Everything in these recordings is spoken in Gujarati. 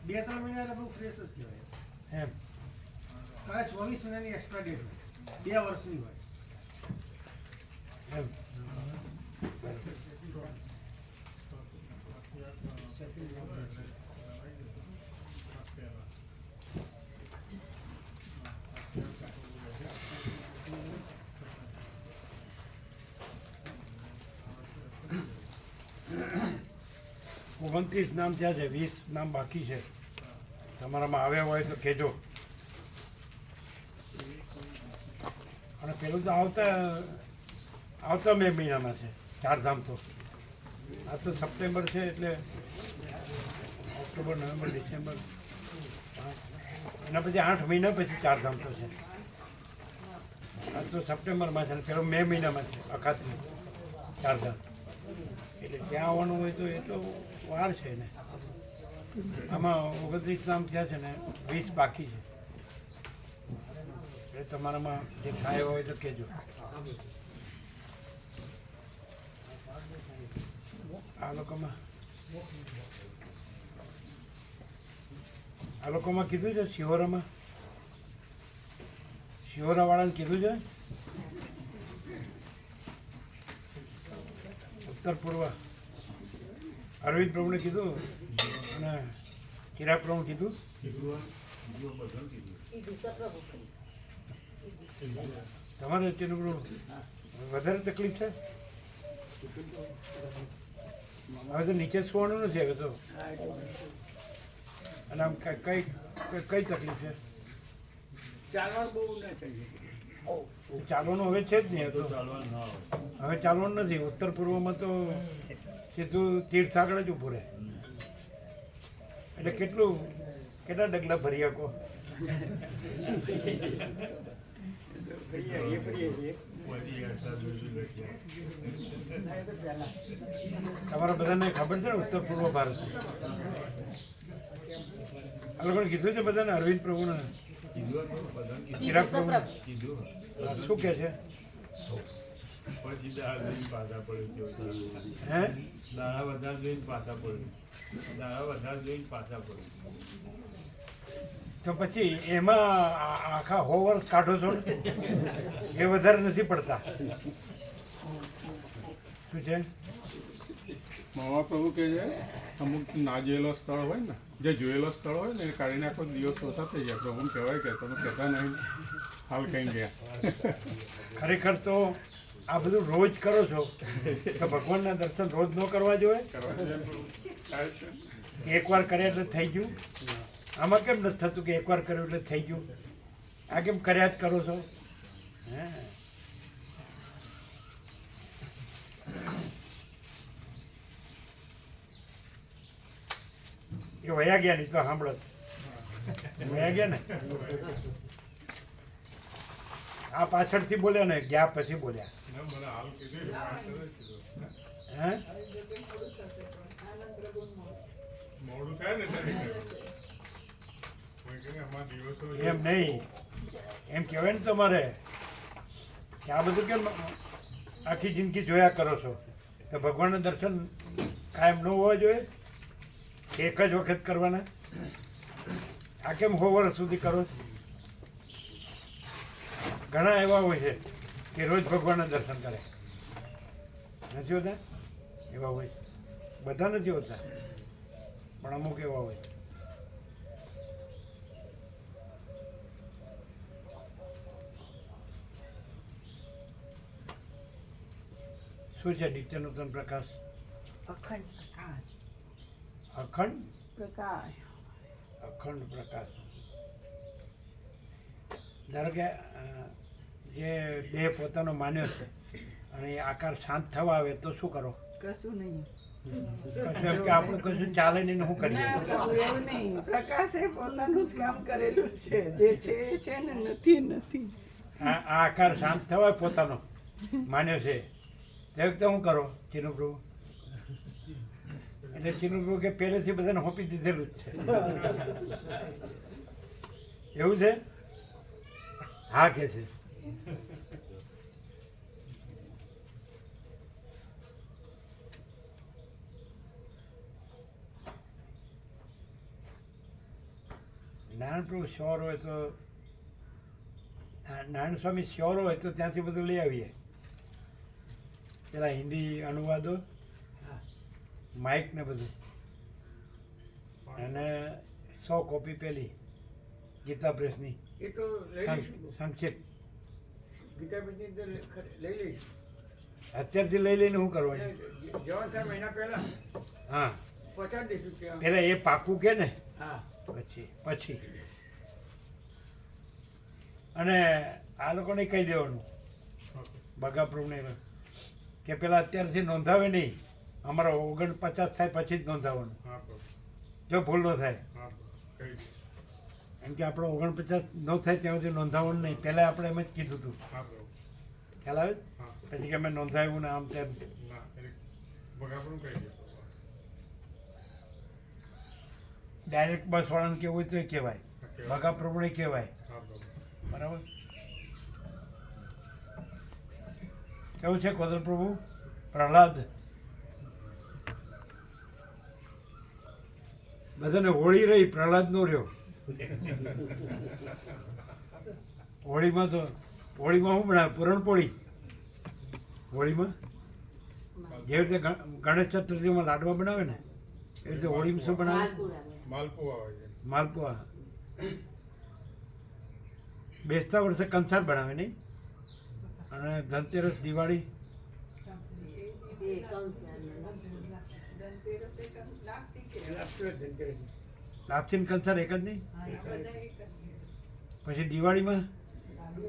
2-3 મહિના એટલે બહુ ફ્રેશ જ કહેવાય એમ. કાલે 24 મહિનાની એક્સ્ટ્રા ડેટ હોય, 2 વર્ષની હોય એમ. 29 નામ થયા છે, 20 નામ બાકી છે. તમારામાં આવ્યા હોય તો કહેજો. અને પેલું તો આવતા મે મહિનામાં છે ચારધામ. તો આ તો સપ્ટેમ્બર છે એટલે ઓક્ટોબર, નવેમ્બર, ડિસેમ્બર, એના પછી 8 મહિના પછી ચારધામ તો છે. આ તો સપ્ટેમ્બરમાં છે ને પેલો મે મહિનામાં છે અખાતની ચારધામ. એટલે ત્યાં આવવાનું હોય તો એ તો વાર છે ને. આમાં 29 નામ થયા છે ને 20 બાકી છે. એટલે તમારામાં જે થાય હોય તો કહેજો. આ લોકોમાં કીધું છે શિહોરાવાળાને કીધું છે. ઉત્તર પૂર્વ અરવિંદ પ્રભુને કીધું અને ચિરાગ પ્રભુ કીધું. તમારે તેનું વધારે તકલીફ છે. હવે તો નીચે સુવાનું નથી. હવે તો અને આમ કઈ તકલીફ છે? ચાલવાનું હવે છે જ નહીં. હવે ચાલવાનું નથી. ઉત્તર પૂર્વમાં તો સીધું તીર્થ આગળ જ ઊભું રહે. એટલે કેટલા ડગલા ભરી શકો? તમારા બધાને ખબર છે ને ઉત્તર પૂર્વ ભારત? આ લોકોને કીધું છે બધાને, અરવિંદ પ્રભુને, ચિરાગ પ્રભુ શું કે છે? તો પછી એમાં આખા 100 વર્ષ કાઢો છો ને, એ વધારે નથી પડતા. શું છે? મહાપ્રભુ કહે છે અમુક ના જોયેલો સ્થળ હોય ને, જે જોયેલો સ્થળ હોય ને એ કાઢીને આખો દિવસ ઓછા થઈ જાય. પ્રભુ કહેવાય કે તમે કહેતા નહીં હાલ કઈ ગયા. ખરેખર તો આ બધું રોજ કરો છો તો ભગવાનના દર્શન રોજ ન કરવા જોઈએ? એકવાર કર્યા એટલે થઈ ગયું? આમાં કેમ નથી થતું કે એકવાર કર્યું એટલે થઈ ગયું? આ કેમ કર્યા જ કરો છો? હે, એ વયા ગયા નહીં તો સાંભળો, વયા ગયા ને. આ પાછળથી બોલ્યા ને, ગયા પછી બોલ્યા. હે, એમ નહીં, એમ કહેવાય ને તમારે કે આ બધું કેમ આખી જિંદગી જોયા કરો છો? તો ભગવાનના દર્શન કાયમ ન હોવા જોઈએ? એક જ વખત કરવાના? આ કેમ 100 વર્ષ સુધી કરો? ઘણા એવા હોય છે કે રોજ ભગવાનના દર્શન કરે. નથી હોતા? એવા હોય, બધા નથી હોતા પણ અમુક એવા હોય. શું છે નિત્ય નૂતન પ્રકાશ? અખંડ પ્રકાશ. ધારો કે જે દેહ પોતાનો માન્યો છે અને એ આકાર શાંત થવા આવે તો શું કરો? કશું નહીં. કશું કે આપણું કશું ચાલે નહીં, શું કરીએ? એવું નહીં, પ્રકાશે પોતાનું જ કામ કરેલું છે. જે છે એ છે ને નથી. આ આકાર શાંત થવાય પોતાનો માન્યો છે તે વખતે શું કરો ચીનુ પ્રભુ? એટલે ચીનુ પ્રભુ કે પહેલેથી બધાને હોપી દીધેલું જ છે. એવું છે? હા કે છે. નારાયણ પ્રભુ શ્યોર હોય તો નારાયણ સ્વામી શ્યોર હોય તો ત્યાંથી બધું લઈ આવીએ. પેલા હિન્દી અનુવાદો, માઇક ને બધું, અને 100 કોપી પેલી ગીતા પ્રેસની એ તો લઈ લઈશું. સંક્ષિપ્ત ગીતા પ્રેસની તો લઈ લઈશું. અત્યારથી લઈ લઈને શું કરવાનું? જવાન થાય મહિના પહેલા હા, પહોંચાડી દઈશું ત્યાં. પેલા એ પાકું કે ને હા, પછી અને આ લોકોને કહી દેવાનું બગાપ્રભુને કે પેલા અત્યારથી નોંધાવે નહીં, અમારા 49 થાય પછી જ નોંધાવવાનું, હા પ્રભુ, જો ભૂલ ન થાય. હા પ્રભુ, કહી દઈશ. એમ કે આપણો 49 ન થાય ત્યાં સુધી નોંધાવવાનું નહીં. પહેલાં આપણે એમ જ કીધું હતું, હા પ્રભુ, ખ્યાલ આવે? હા. પછી કે અમે નોંધાવ્યું ને આમ તેમ. ના એટલે બગાપણું કહી દઈશ. ડાયરેક્ટ બસવાળાને કહેવું હોય તો કહેવાય, બગાપ્રભુને કહેવાય. હા પ્રભુ, બરાબર. કેવું છે કોદર પ્રભુ? પ્રહલાદ બધાને હોળી રહી, પ્રહલાદ નો રહ્યો. હોળીમાં શું બનાવે? પૂરણપોળી. હોળીમાં જેવી રીતે ગણેશ ચતુર્થીમાં લાડવા બનાવે ને, એ રીતે હોળીમાં શું બનાવે? માલપુઆ હોય છે. માલપુઆ. બેસતા વર્ષે કંસાર બનાવે નહીં, અને ધનતેરસ, દિવાળી લાપસી ને કંસાર એક જ નહીં? પછી દિવાળીમાં લાડુ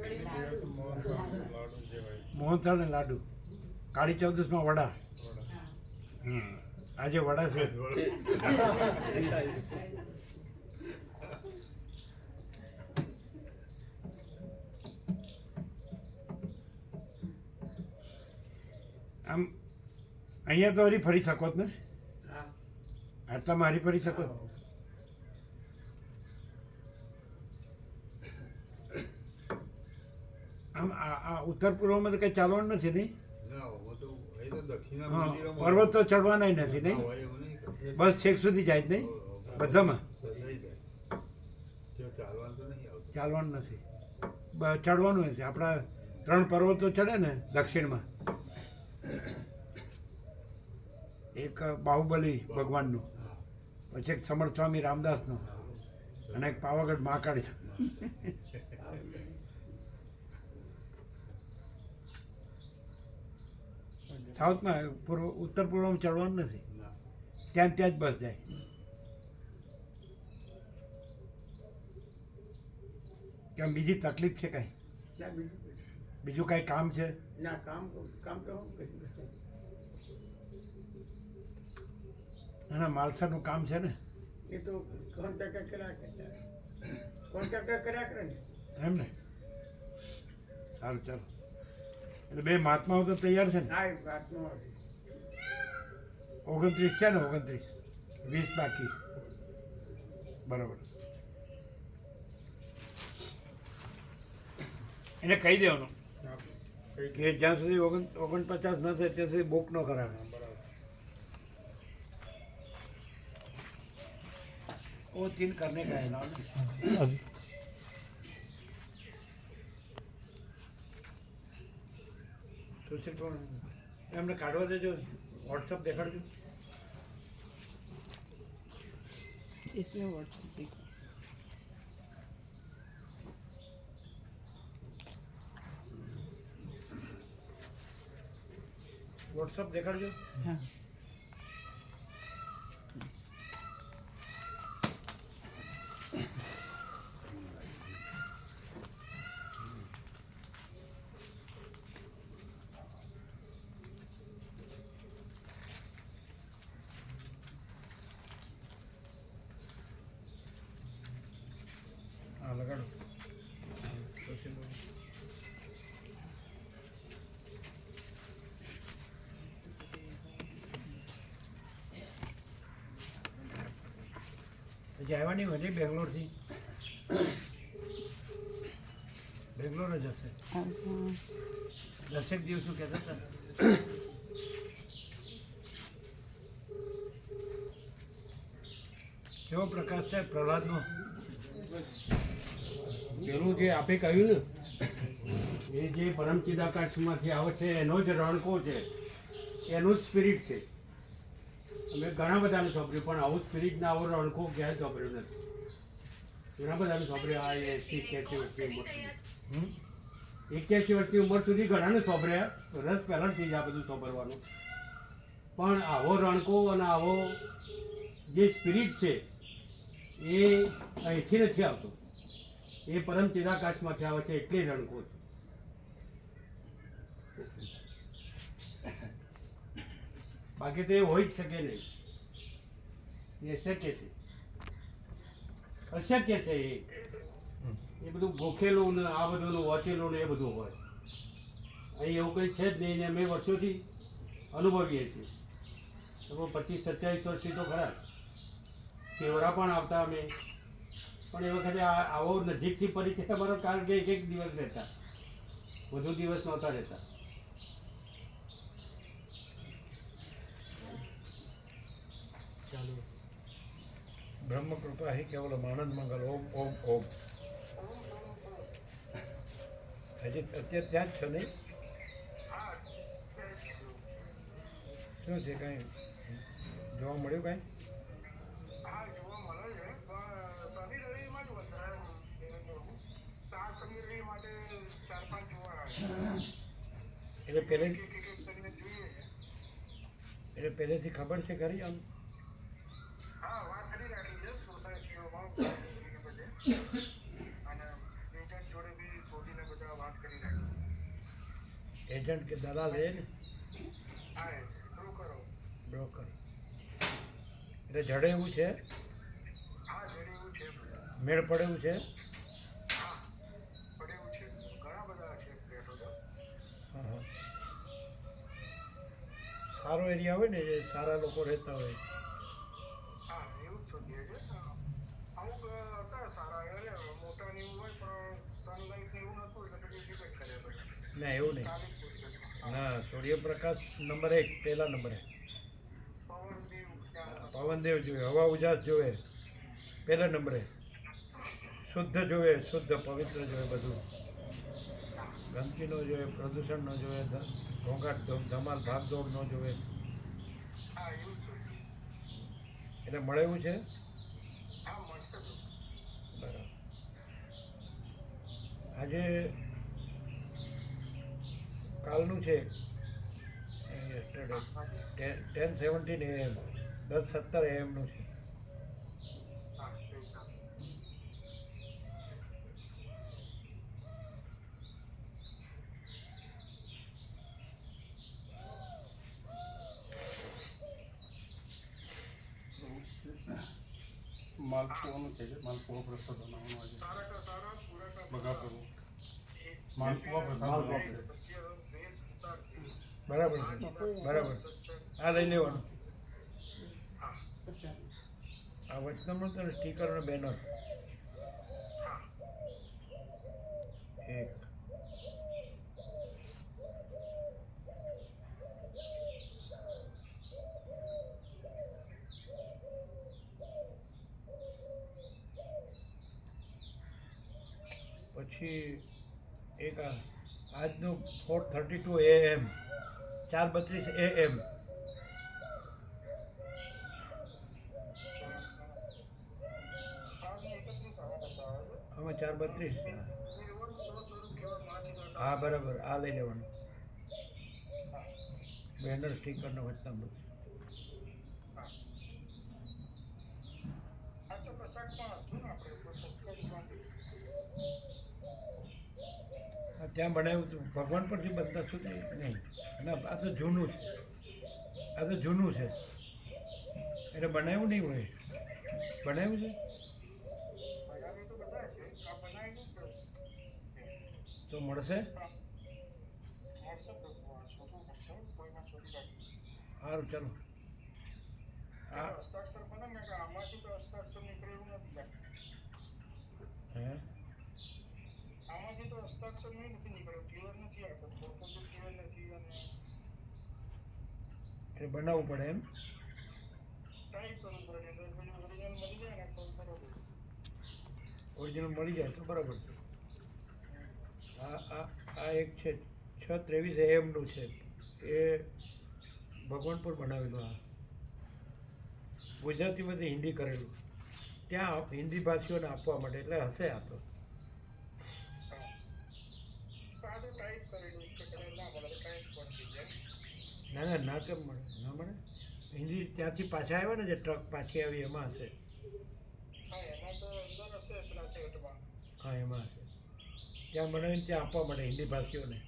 જે હોય મોહનથાળ ને લાડુ, કાળી ચૌદસમાં વડા. આજે વડા છે. આમ અહીંયા તો હરી ફરી શકો જ ને, હા. આટલામાં હરી ફરી શકો જ. આમ આ ઉત્તર પૂર્વમાં તો કંઈ ચાલવાનું નથી નહીં? હા, પર્વત તો ચડવાના નથી નહીં? બસ છેક સુધી જાય જ નહીં બધામાં? ચાલવાનું નથી, ચડવાનું નથી. આપણા 3 પર્વતો ચડે ને દક્ષિણમાં, એક બાહુબલી ભગવાનનું, પછી એક સમર્થ સ્વામી રામદાસનો, અને એક પાવાગઢ મહાકાળી. સાઉથમાં ઉત્તર પૂર્વમાં ચડવાનું નથી, ત્યાં જ બસ જાય. કેમ, બીજી તકલીફ છે કાંઈ? ના, બીજું કાંઈ કામ છે? ના, કામ તો હું કશું નથી. ના, માલસાનું કામ છે ને, એ તો કોન્ટ્રાક્ટર કર્યા કરે ને. એમ ને? સારું, ચાલો. એટલે 2 મહાત્માઓ તો તૈયાર છે ને? હા, એ વાતનો હશે. 29 છે ને? 29, 20 બાકી. બરાબર. એને કહી દેવાનું હા પ્રભુ, કહી દઈશ. કે જ્યાં સુધી 49 ન થાય ત્યાં સુધી બુક ન કરાવે. હા, બરાબર. वो 3 करने का है ना? तुलसी પણ એમને કાઢવા દેજો, વોટ્સઅપ દેખાડજો. इसमें व्हाट्सएप देखो. વોટ્સઅપ દેખાડજો. हाँ. હા, લગાડો. પછી આવ્યા નહીં હોય બેંગ્લોરથી? બેંગ્લોર જ હશે. 10 દિવસ શું કહેતા હતા? કેવો પ્રકાશ છે પ્રહલાદનો? પેલું જે આપે કહ્યું ને એ જે પરમચિદાકાશમાંથી આવે છે એનો જ રણકો છે, એનું જ સ્પિરિટ છે. અમે ઘણા બધાને સાંભળ્યું પણ આવું સ્પિરિટને આવો રણકો ક્યાંય સાંભળ્યું નથી. ઘણા બધાને સાંભળ્યું આ 80-81 વર્ષની ઉંમર સુધી. 81 વર્ષની ઉંમર સુધી ઘણાને સાંભળ્યા, રસ પહેલાંથી જ આ બધું સાંભળવાનું. પણ આવો રણકો અને આવો જે સ્પિરિટ છે એ અહીંથી નથી આવતો, એ પરમ ચિદાકાશમાંથી આવે છે એટલે રણકો છે. બાકી તો એ હોઈ જ શકે નહીં, એ શક્ય છે, અશક્ય છે. એ બધું ગોખેલું ને આ બધું વાંચેલું ને એ બધું હોય. અહીં એવું કંઈ છે જ નહીં ને અમે વર્ષોથી અનુભવીએ છીએ. તો 25-27 વર્ષથી તો ખરા જ. સેવરા પણ આવતા અમે, પણ એ વખતે આવો નજીકથી પરિચય અમારો, કારણ કે એક દિવસ રહેતા, વધુ દિવસ નહોતા રહેતા. બ્રહ્મ કૃપા હિ કેવલમ આનંદ મંગલ ઓમ ઓમ ઓમ. હજી અત્યારે ત્યાં જ છો નહીં? શું છે, કાંઈ જોવા મળ્યું કાંઈ? એટલે પહેલેથી ખબર છે ખરી આમ? એજન્ટ કે દલાલ એ ને? બ્રોકર. એટલે જડે એવું છે, મેળ પડે એવું છે. હા હા. સારો એરિયા હોય ને, જે સારા લોકો રહેતા હોય. ના એવું નહીં. ના, સૂર્યપ્રકાશ નંબર 1, પહેલા નંબરે. પવનદેવ જોઈએ, હવા ઉજાસ જોઈએ પહેલા નંબરે. શુદ્ધ જોઈએ, શુદ્ધ પવિત્ર જોઈએ બધું. ગંદકી ન જોઈએ, પ્રદૂષણ ન જોઈએ, ઘોંઘાટ ધમાલ ભાગદોડ ન જોઈએ. એટલે મળે એવું છે. બરાબર. આજે કાલનું છે, યસ્ટરડે 10:17 AM, 10:17 AM છે. માલપુઆનું છે, માલપુઆ પ્રસાદ બનાવવાનો આજે. બગાડ કરવો. માલપુઆ પ્રસાદ બનાવવાનો. બરાબર છે, બરાબર. આ લઈ લેવાનું. આ વચનામૃત અને સ્ટીકર અને બેનર. એક. પછી એક આજનું 4:32 AM, 4:32 AM. આમાં 4:32. હા બરાબર, આ લઈ લેવાનું. બેનર સ્ટીકર ને વચનામૃત. ત્યાં બનાવ્યું હતું ભગવાન પરથી બનતા સુધી નહીં. ના, આ તો જૂનું છે, આ તો જૂનું છે. એટલે બનાવ્યું નહીં હોય. બનાવ્યું છે તો મળશે. સારું, ચાલો. હે, એટલે બનાવવું પડે એમ. ઓરિજિનલ મળી જાય તો બરાબર છે. આ એક છે 623 AM છે, એ ભગવાનપુર બનાવેલું. આ ગુજરાતીમાંથી હિન્દી કરેલું, ત્યાં હિન્દી ભાષીઓને આપવા માટે, એટલે હશે આ તો. ના કેમ મળે? ના મળે. હિન્દી ત્યાંથી પાછા આવ્યા ને, જે ટ્રક પાછી આવી એમાં હશે. હા એમાં હશે. ત્યાં બનાવીને ત્યાં આપવા માટે હિન્દી ભાષીઓને.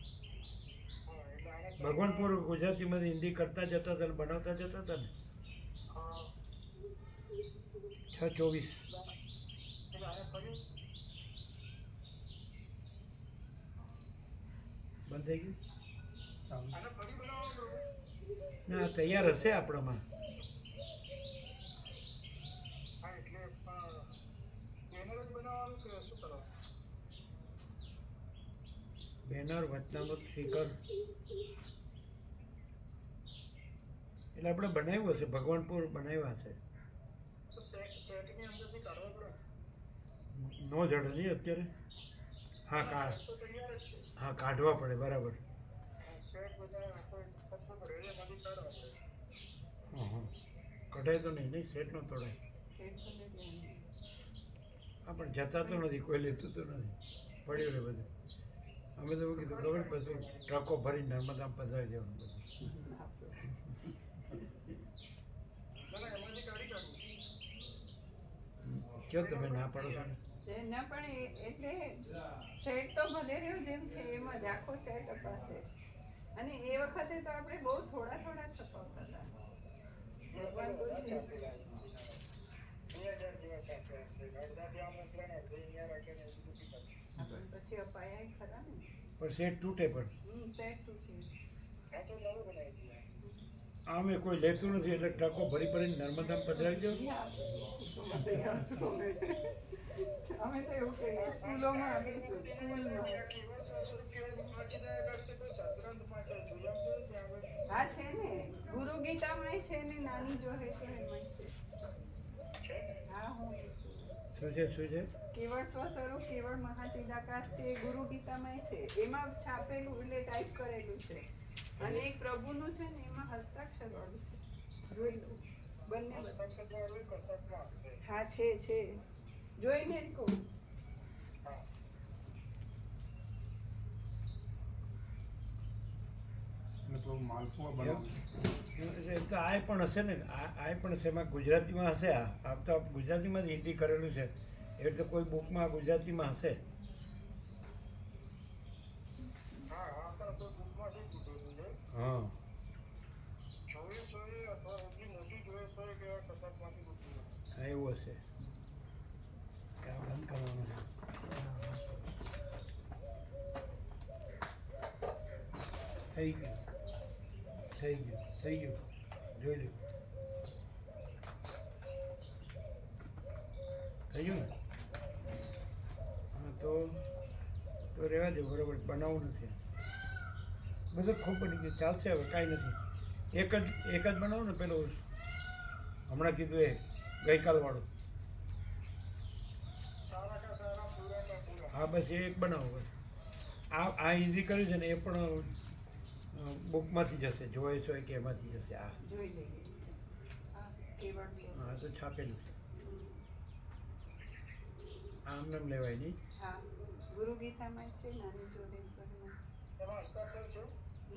ભગવાનપુર ગુજરાતીમાંથી હિન્દી કરતા જતા હતા ને બનાવતા જતા હતા ને. 624 બંધ થઈ ગયું. ના તૈયાર હશે આપણામાં. બેનર, વચનામૃત, સ્પીકર એટલે આપણે બનાવ્યું હશે, ભગવાનપુર બનાવ્યા હશે. નો જડે નહીં અત્યારે. હા કાઢવા પડે, બરાબર. કઢાય તો નહીં, સેટ નો તોડાય. હા પણ જતા તો નથી, કોઈ લેતું તો નથી, પડ્યું રહે બધું. અમે તો એવું કીધું ખબર, બધું ટ્રકો ભરી નર્મદામાં પધરાવી દેવાનું બધું. કયો તમે ના પાડો છો ને? ના પણ એટલે સેટ તો ભલે રહ્યો જેમ છે એમ જ આખો સેટ અપાશે. અને એ વખતે તો આપણે બહુ થોડા થોડા છપાવતા હતા. ભગવાન કોઈ પછી અપાયા ખરા ને. પણ સેટ તૂટે પણ. સેટ તૂટી. આમે કોઈ લેતું નથી, એટલે ટ્રકો ભરી ભરીને નર્મદામાં પધરાવી દો. અમે તો એવું કહીએ સ્કૂલોમાં આપીશું, સ્કૂલમાં. હા છે ને, ગુરુ ગીતામાં છે ને, નાની જો હે તો એમાં છે. હા હું શું છે કેવળ સ્વસ્વરૂપ કેવળ મહાચિદાકાશ છે, ગુરુ ગીતામાં છે. એમાં છાપેલું એટલે ટાઈપ કરેલું છે. અને એક પ્રભુનું છે ને, એમાં હસ્તાક્ષર વાળું છે. જોઈ લો બંને. હા છે જોઈને જ કહું. એમ તો આ પણ હશે ને, આ પણ છે, એમાં ગુજરાતીમાં હશે. આ તો ગુજરાતીમાં જ હિન્દી કરેલું છે, એ રીતે કોઈ બુકમાં ગુજરાતીમાં હશે. હા હા એવું હશે. બંધ કરવાનું છે. થઈ ગયું જોઈ લો. થઈ ગયું ને? હા તો રહેવા દે, બરાબર. બનાવવું નથી, બધું ખૂબ બની ગયું, ચાલશે. હવે કાંઈ નથી. એક જ બનાવો ને, પેલું હમણાં કીધું એ ગઈકાલવાળું. હા બસ એ એક બનાવો બસ. આ હિન્દી કર્યું છે ને, એ પણ બુકમાંથી જશે, જોઈશ હોય કે એમાંથી જશે. આ જોઈ લઈએ. હા તો છાપેલું છે, આમ નામ લેવાય નહીં. હા ગુરુ ગીતામાં છે, નાની જોડેશ્વરમાં.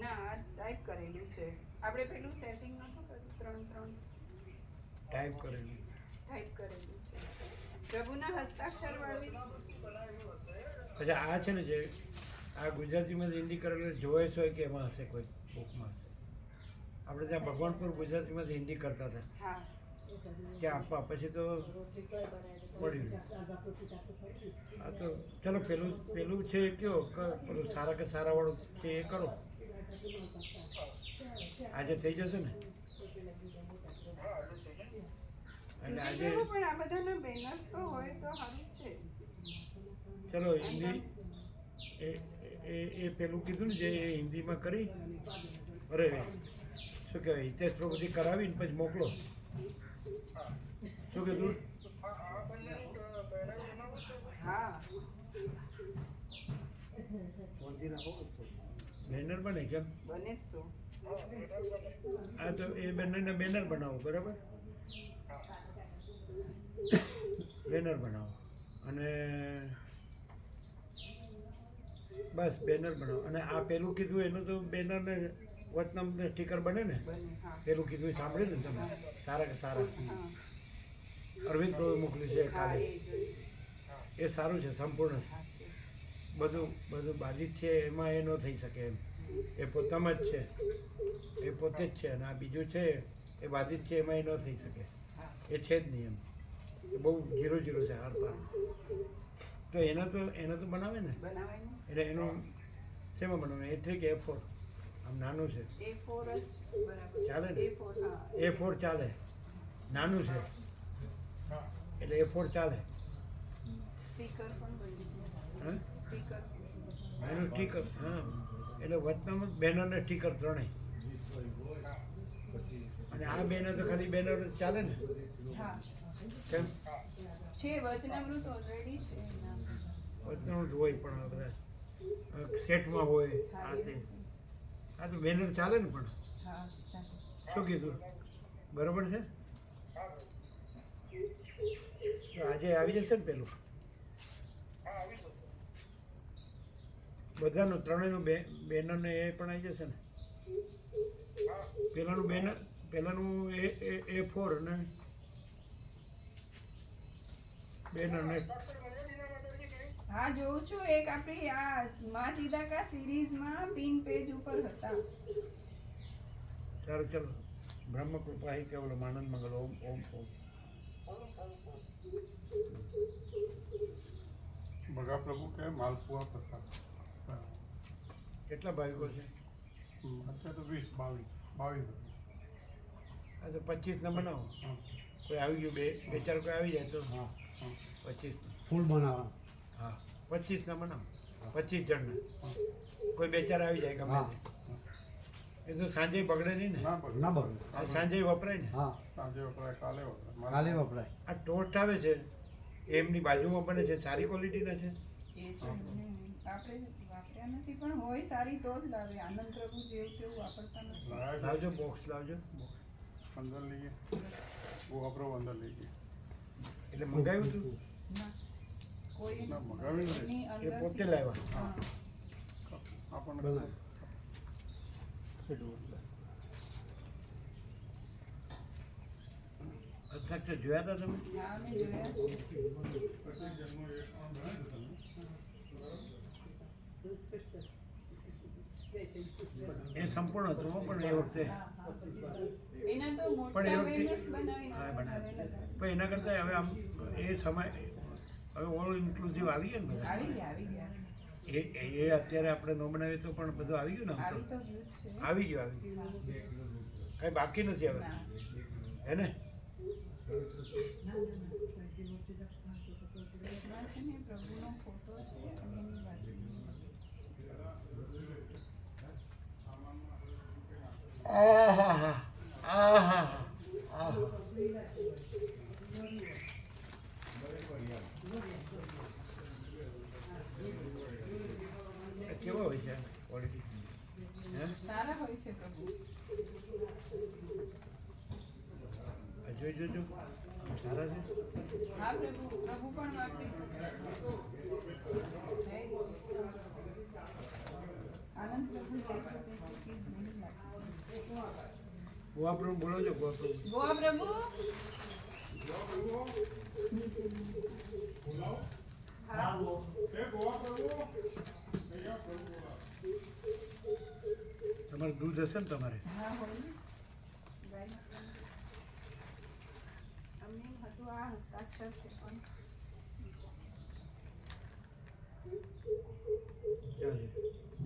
ના આ ટાઈપ કરેલું છે. આપણે પેલું સેટિંગ નહોતું કર્યું, 3 ટાઈપ કરેલું છે. પ્રભુના હસ્તાક્ષર વાળું. પછી આ છે ને, જે આ ગુજરાતીમાં હિન્દી કરેલું જોઈશ હોય કે એમાં હશે, કોઈ બુકમાં હશે. આપણે ત્યાં ભગવાનપુર ગુજરાતીમાંથી હિન્દી કરતા હતા, હા ત્યાં આપવા. પછી તો મળ્યું. હા તો ચલો, પેલું છે એ કયો, પેલું સારા કે સારાવાળું છે એ કરો. આજે થઈ જશે ને? એટલે આજે પણ આ બધાના બેનર્સ તો હોય તો સારું છે. ચલો હિન્દી એ પેલું કીધું ને, જે એ હિન્દીમાં કરી, અરે શું કહેવાય, હિતેશ પ્રભુથી કરાવીને પછી મોકલો. શું કીધું? હા બેનર બને કેમ? બને જ તો. આ તો એ બેનરને બેનર બનાવો, બરાબર? બેનર બનાવો અને બસ બેનર બનાવો. અને આ પેલું કીધું એનું તો બેનર ને વચનામ સ્ટીકર બને ને? બને હા પેલું કીધું એ સાંભળ્યું ને તમે? સારા કે સારા હા અરવિંદ પ્રભુ મોકલ્યું છે હા કાલે. એ જોયું. એ સારું છે, સંપૂર્ણ છે. હા છે. બધું બધું બાધિત છે એમાં એ ન થઈ શકે એમ. એ પોતામાં જ છે, એ પોતે જ છે. અને આ બીજું છે એ બાધિત છે એમાં એ ન થઈ શકે. હા એ છે જ નહીં એમ. એ બહુ જીરો જીરો છે હાર પાર. તો એના તો બનાવે ને? બનાવાય ને એટલે એનું શેમાં બનાવે? A3 કે A4? આમ નાનું છે, A4 જ બરાબર ચાલે ને? A4 હા A4 ચાલે, નાનું છે એટલે A4 ચાલે. સ્ટીકર પણ બની હા સ્ટીકર એનું સ્ટીકર, હા એટલે વચનામાં બેનર ને સ્ટીકર ત્રણેય. અને આ બેનર તો ખાલી બેનર જ ચાલે ને? હા કેમ? છે વચનામૃત ઓલરેડી છે એના. વચનામૃત હોય પણ આ બધા સેટમાં હોય આ તે. આ તો બેનર ચાલે ને પણ. હા ચાલો શું કીધું? બરોબર છે? તો આજે આવી જશે ને પેલું? બધાનું ત્રણેયનું બેનર ને એ પણ આવી જશે ને? પેલાનું બેનર, પેલાનું A4 અને બેનર ને હા જોઉં છું એક આપણી આ માં ચિદાકા સિરીઝમાં પિન પેજ ઉપર હતા. ચાલો ચાલો. બ્રહ્મ કૃપા હિ કેવલમ આનંદ મંગલ. ઓમ ઓમ ઓમ. ભગા પ્રભુ કે માલપુઆ પ્રસાદ. કેટલા ભાવિકો છે? અત્યારે તો 22. આ તો 25 ને બનાવો. હા કોઈ આવી ગયું, બે ચાર કોઈ આવી જાય તો હા 25. ફૂલ બનાવવા. હા 25 ના બનાવો, 25 જણને. કોઈ બે ચાર આવી જાય ગમે હા. તે. એ તો સાંજે બગડે નહીં ને? ના બરોબર. ના બરોબર. આ સાંજે વપરાય ને? હા સાંજે વપરાય, કાલે વપરાય. કાલે વપરાય. આ ટોસ્ટ આવે છે એમની બાજુમાં બને છે, સારી ક્વોલિટીના છે. એ તો આપણે વાપર્યા નથી પણ હોય સારી તો જ લાવે. આનંદ પ્રભુ જેવું તેવું વાપરતા નથી. લાયા છે. લાવજો બોક્સ, લાવજો. અંદર લઈએ. ગોવા પ્રભુ અંદર લઈ ગઈએ. એટલે મંગાવ્યું હતું ના કોઈ ના, મગાવી નથી. એની એ અંદરથી- પોતે લાવ્યા? હા આપણને બનાય. હસ્તાક્ષર જોયા હતા તમે? હા અમે જોયા છે. એ સંપૂર્ણ હતું હો, પણ એ વખતે એના તો પણ મોટા એ વખતે બેનર્સ બનાવીને હા, બનાવ્યા. આવેલા હતા. પણ એના કરતાં હવે આમ એ સમય હવે ઓલ ઇન્ક્લુઝિવ આવી ગયા ને બધા. આવી ગયા એ અત્યારે આપણે ન બનાવીએ તો પણ બધું આવી ગયું ને આમ આવી તો. તો ગયું જ છે. આવી ગયું, આવી ગયું. કઈ બાકી નથી હવે, ના. હે ને? એમાં છે ને પ્રભુનો ફોટો છે અને એની બાજુમાં આહા આહા આહા. કેવો હોય છે ક્વોલિટી? હે? સારા હોય છે પ્રભુ. આ જોઈ જોજો, સારા છે. હા પ્રભુ પ્રભુ પણ વાપરી આનંદ પ્રભુ જૈસે તૈસે ચીજ નહીં લાગતી. ગોવા પ્રભુ બોલો છો, ગોવા પ્રભુ. ગોવા પ્રભુ હા એ ગોવા પ્રભુ. તમારે દૂધ હશે ને તમારે? હા હોય ને. ગાયના અમને એમ હતું આ હસ્તાક્ષર છે પણ ક્યાં છે?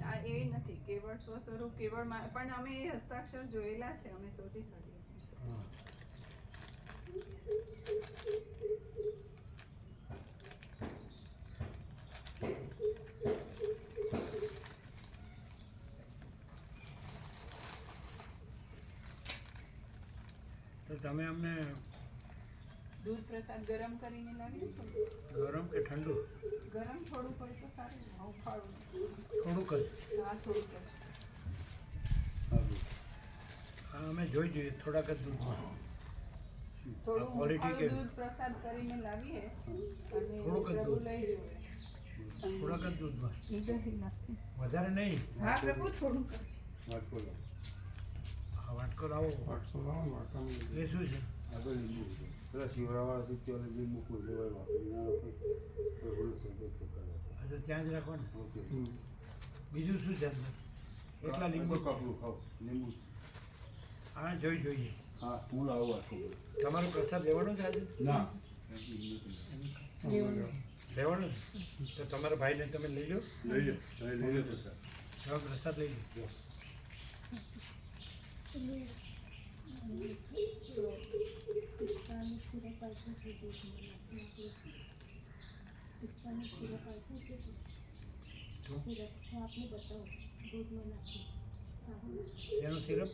આ એ નથી કેવળ સ્વસ્વરૂપ કેવળ પણ અમે એ હસ્તાક્ષર જોયેલા છે. અમે શોધી કાઢીએ. હા. તો તમે અમને દૂધ પ્રસાદ ગરમ કરીને લાવીએ તો ગરમ કે ઠંડુ? ગરમ થોડુંક હોય તો સારું ને ઉફાળું થોડુંક જ. હા થોડુંક જ હા, અમે જોઈ જોઈએ થોડાક જ દૂધમાં. થોડું quality ઉફાળું કેવી? દૂધ પ્રસાદ કરીને લાવીએ અને થોડુંક જ પ્રભુ દૂધ. લઈ જોઈએ થોડાક જ દૂધમાં, દહીં નાખી. વધારે નહીં. હા પ્રભુ થોડુંક જ. હા, વાટકો લાવો. એ શું છે? હા, તો ત્યાં જ રાખો ને. બીજું શું છે અંદર? એટલા લીંબુ. હા, જોઈ જોઈએ. તમારો પ્રસાદ લેવાનો છે આજે? લેવાનો છે? તો તમારા ભાઈને તમે લઈ લો. તમારો પ્રસાદ લઈ લો. એનું સિરપ?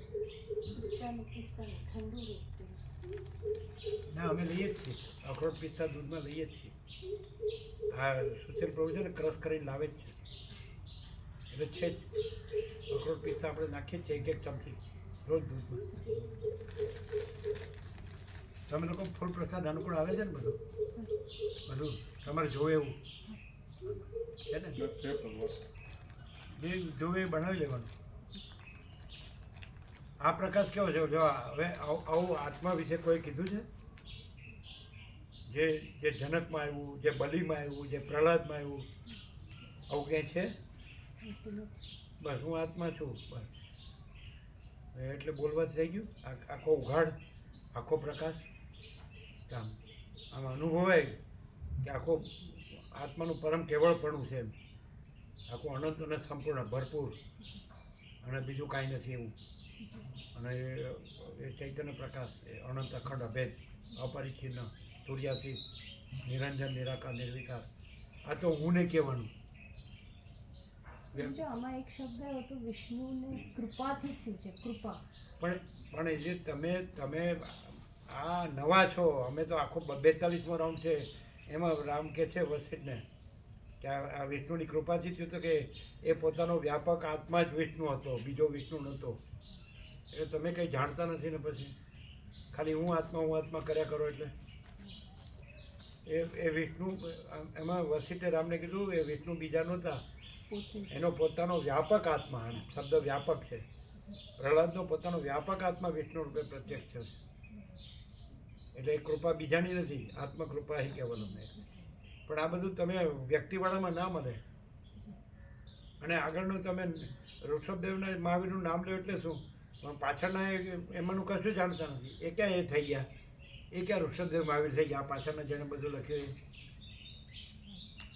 ના, અમે લઈએ જ છીએ. અખરોટ પિસ્તા દૂધમાં લઈએ જ છીએ. હા, સુશીલ પ્રભુ છે ને ક્રશ કરીને લાવે જ છે. એટલે છે જ. અખરોટ પિસ્તા આપણે નાખીએ જ છીએ 1-1 ચમચી રોજ દૂધમાં. તમે લોકો ફૂલ પ્રસાદ અનુકૂળ આવે છે ને બધું? બધું તમારે જોવે એવું છે ને? જે જોવે એ બનાવી લેવાનું. આ પ્રકાશ કેવો છે? જો હવે આવું આત્મા વિશે કોઈ કીધું છે? જે જનકમાં આવ્યું, જે બલીમાં આવ્યું, જે પ્રહલાદમાં આવ્યું, આવું ક્યાંય છે? બસ હું આત્મા છું બસ. એટલે બોલવાથી થઈ ગયું. આખો ઉઘાડ, આખો પ્રકાશ આમ અનુભવાય કે આખો આત્માનું પરમ કેવળપણું છે એમ. આખું અનંત અને સંપૂર્ણ ભરપૂર અને બીજું કાંઈ નથી એવું. અને એ ચૈતન્ય પ્રકાશ, એ અનંત અખંડ અભેદ, અપરિચ્છિન્ન, તુર્યાતીત, નિરંજન, નિરાકાર, નિર્વિકાર. આ તો હું નહીં કહેવાનું. જો આમાં એક શબ્દ આવ્યો તો વિષ્ણુને કૃપાથી જ થયું છે, કૃપા. પણ એ જે તમે આ નવા છો. અમે તો આખો 42મો રાઉન્ડ છે એમાં રામ કે છે વસિષ્ઠને કે આ વિષ્ણુની કૃપાથી થયું તો કે એ પોતાનો વ્યાપક આત્મા જ વિષ્ણુ હતો, બીજો વિષ્ણુ નહોતો. એટલે તમે કંઈ જાણતા નથી ને પછી ખાલી હું આત્મા કર્યા કરો. એટલે એ વિષ્ણુ, એમાં વસિષ્ઠે રામને કીધું એ વિષ્ણુ બીજા નહોતા, એનો પોતાનો વ્યાપક આત્મા. એમ શબ્દ વ્યાપક છે. પ્રહલાદનો પોતાનો વ્યાપક આત્મા વિષ્ણુ રૂપે પ્રત્યક્ષ છે. એટલે એ કૃપા બીજાની નથી, આત્મકૃપા એ કહેવાનું. પણ આ બધું તમે વ્યક્તિવાળામાં ના મળે. અને આગળનું તમે ઋષભદેવના મહાવીરનું નામ લો એટલે શું? પણ પાછળના એમાંનું કશું જાણતા નથી. એ ક્યાં એ થઈ ગયા? એ ક્યાં ઋષભદેવ મહાવીર થઈ ગયા? પાછળના જેને બધું લખ્યું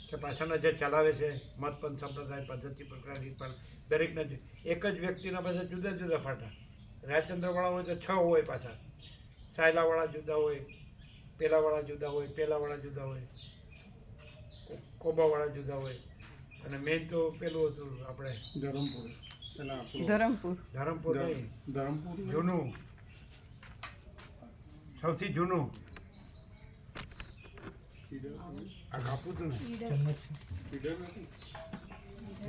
કે પાછળના જે ચલાવે છે મતપંથ સંપ્રદાય પદ્ધતિ પ્રકાર પણ દરેકના એક જ વ્યક્તિના પાછા જુદા જુદા ફાટા. રાજચંદ્રવાળા હોય તો 6 હોય, પાછા સાયલાવાળા જુદા હોય, પેલાવાળા જુદા હોય, પેલાવાળા જુદા હોય, કોબાવાળા જુદા હોય. અને મેઇન તો પેલું હતું આપણે ધરમપુર નહીં, જૂનું, સૌથી જૂનું આ કાપું હતું ને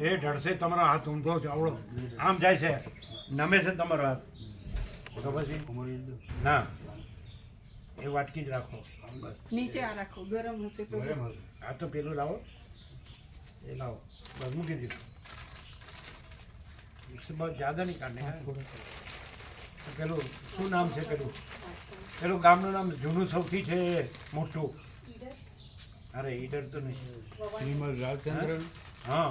એ ઢળશે. તમારો હાથ ઊંધો છે આવડો આમ જાય છે, નમે છે તમારો હાથ. તો પછી ના, એ વાટકી જ રાખો બસ. નીચે આ રાખો, ગરમ હશે તો. આ તો પેલું લાવો, એ લાવો બસ, મૂકી દીધું. બસ જ્યાદા નહીં કાઢને. પેલું શું નામ છે? પેલું ગામનું નામ જૂનું સૌથી છે મોટું. અરે ઈડર તો નહીં. શ્રીમદ રાજચંદ્ર. હા,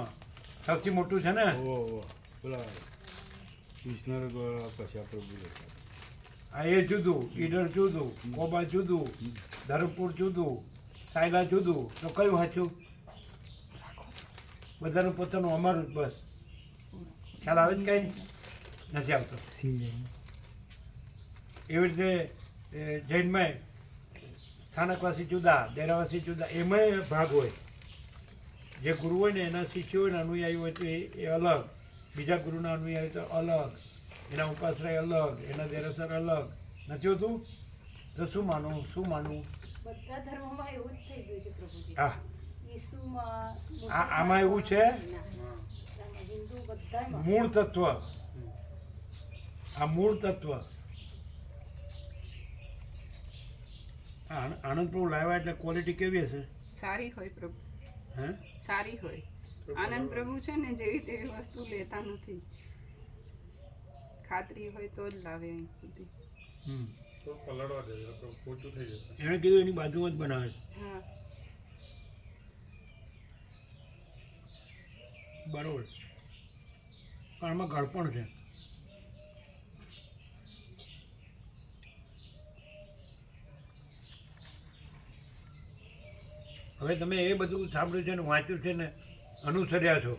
સૌથી મોટું છે ને. પેલા કૃષ્ણ કશા પ્રભુ. હા, એ જુદું, ઈડર જુદું, કોબા જુદું, ધરમપુર જુદું, સાયલા જુદું. તો કયું સાચું? બધાનું પોતાનું, અમારું જ બસ. ખ્યાલ આવે જ કંઈ નથી આવતો. એવી રીતે જૈનમાં સ્થાનકવાસી જુદા, ડેરાવાસી જુદા, એમાંય ભાગ હોય. જે ગુરુ હોય ને એના શિષ્યો હોય ને અનુયાયી હોય તો એ અલગ, બીજા ગુરુના અનુયાયી તો અલગ, એના ઉપાશ્રય અલગ, એના દેરાસર અલગ. નથી હોતું? તો શું માનવું? બધા ધર્મોમાં એવું જ થઈ ગયું છે પ્રભુજી. હા ઈસુમાં, આમાં એવું છે મુસલમાનમાં, હિન્દુ બધામાં. મૂળ તત્વ, આ મૂળ તત્વ આનંદ પ્રભુ લાવ્યા એટલે ક્વોલિટી કેવી હશે? સારી હોય પ્રભુ, હે સારી હોય. આનંદ પ્રભુ છે ને જેવી તેવી વસ્તુ લેતા નથી, ખાતરી હોય તો જ લાવે અહીં સુધી. તો પલળવા દે તો પોચું થઈ જશે. એણે કીધું એની બાજુમાં જ બનાવે છે. હા, બરોબર, પણ આમાં ગળપણ છે. હવે તમે એ બધું સાંભળ્યું છે ને વાંચ્યું છે ને અનુસર્યા છો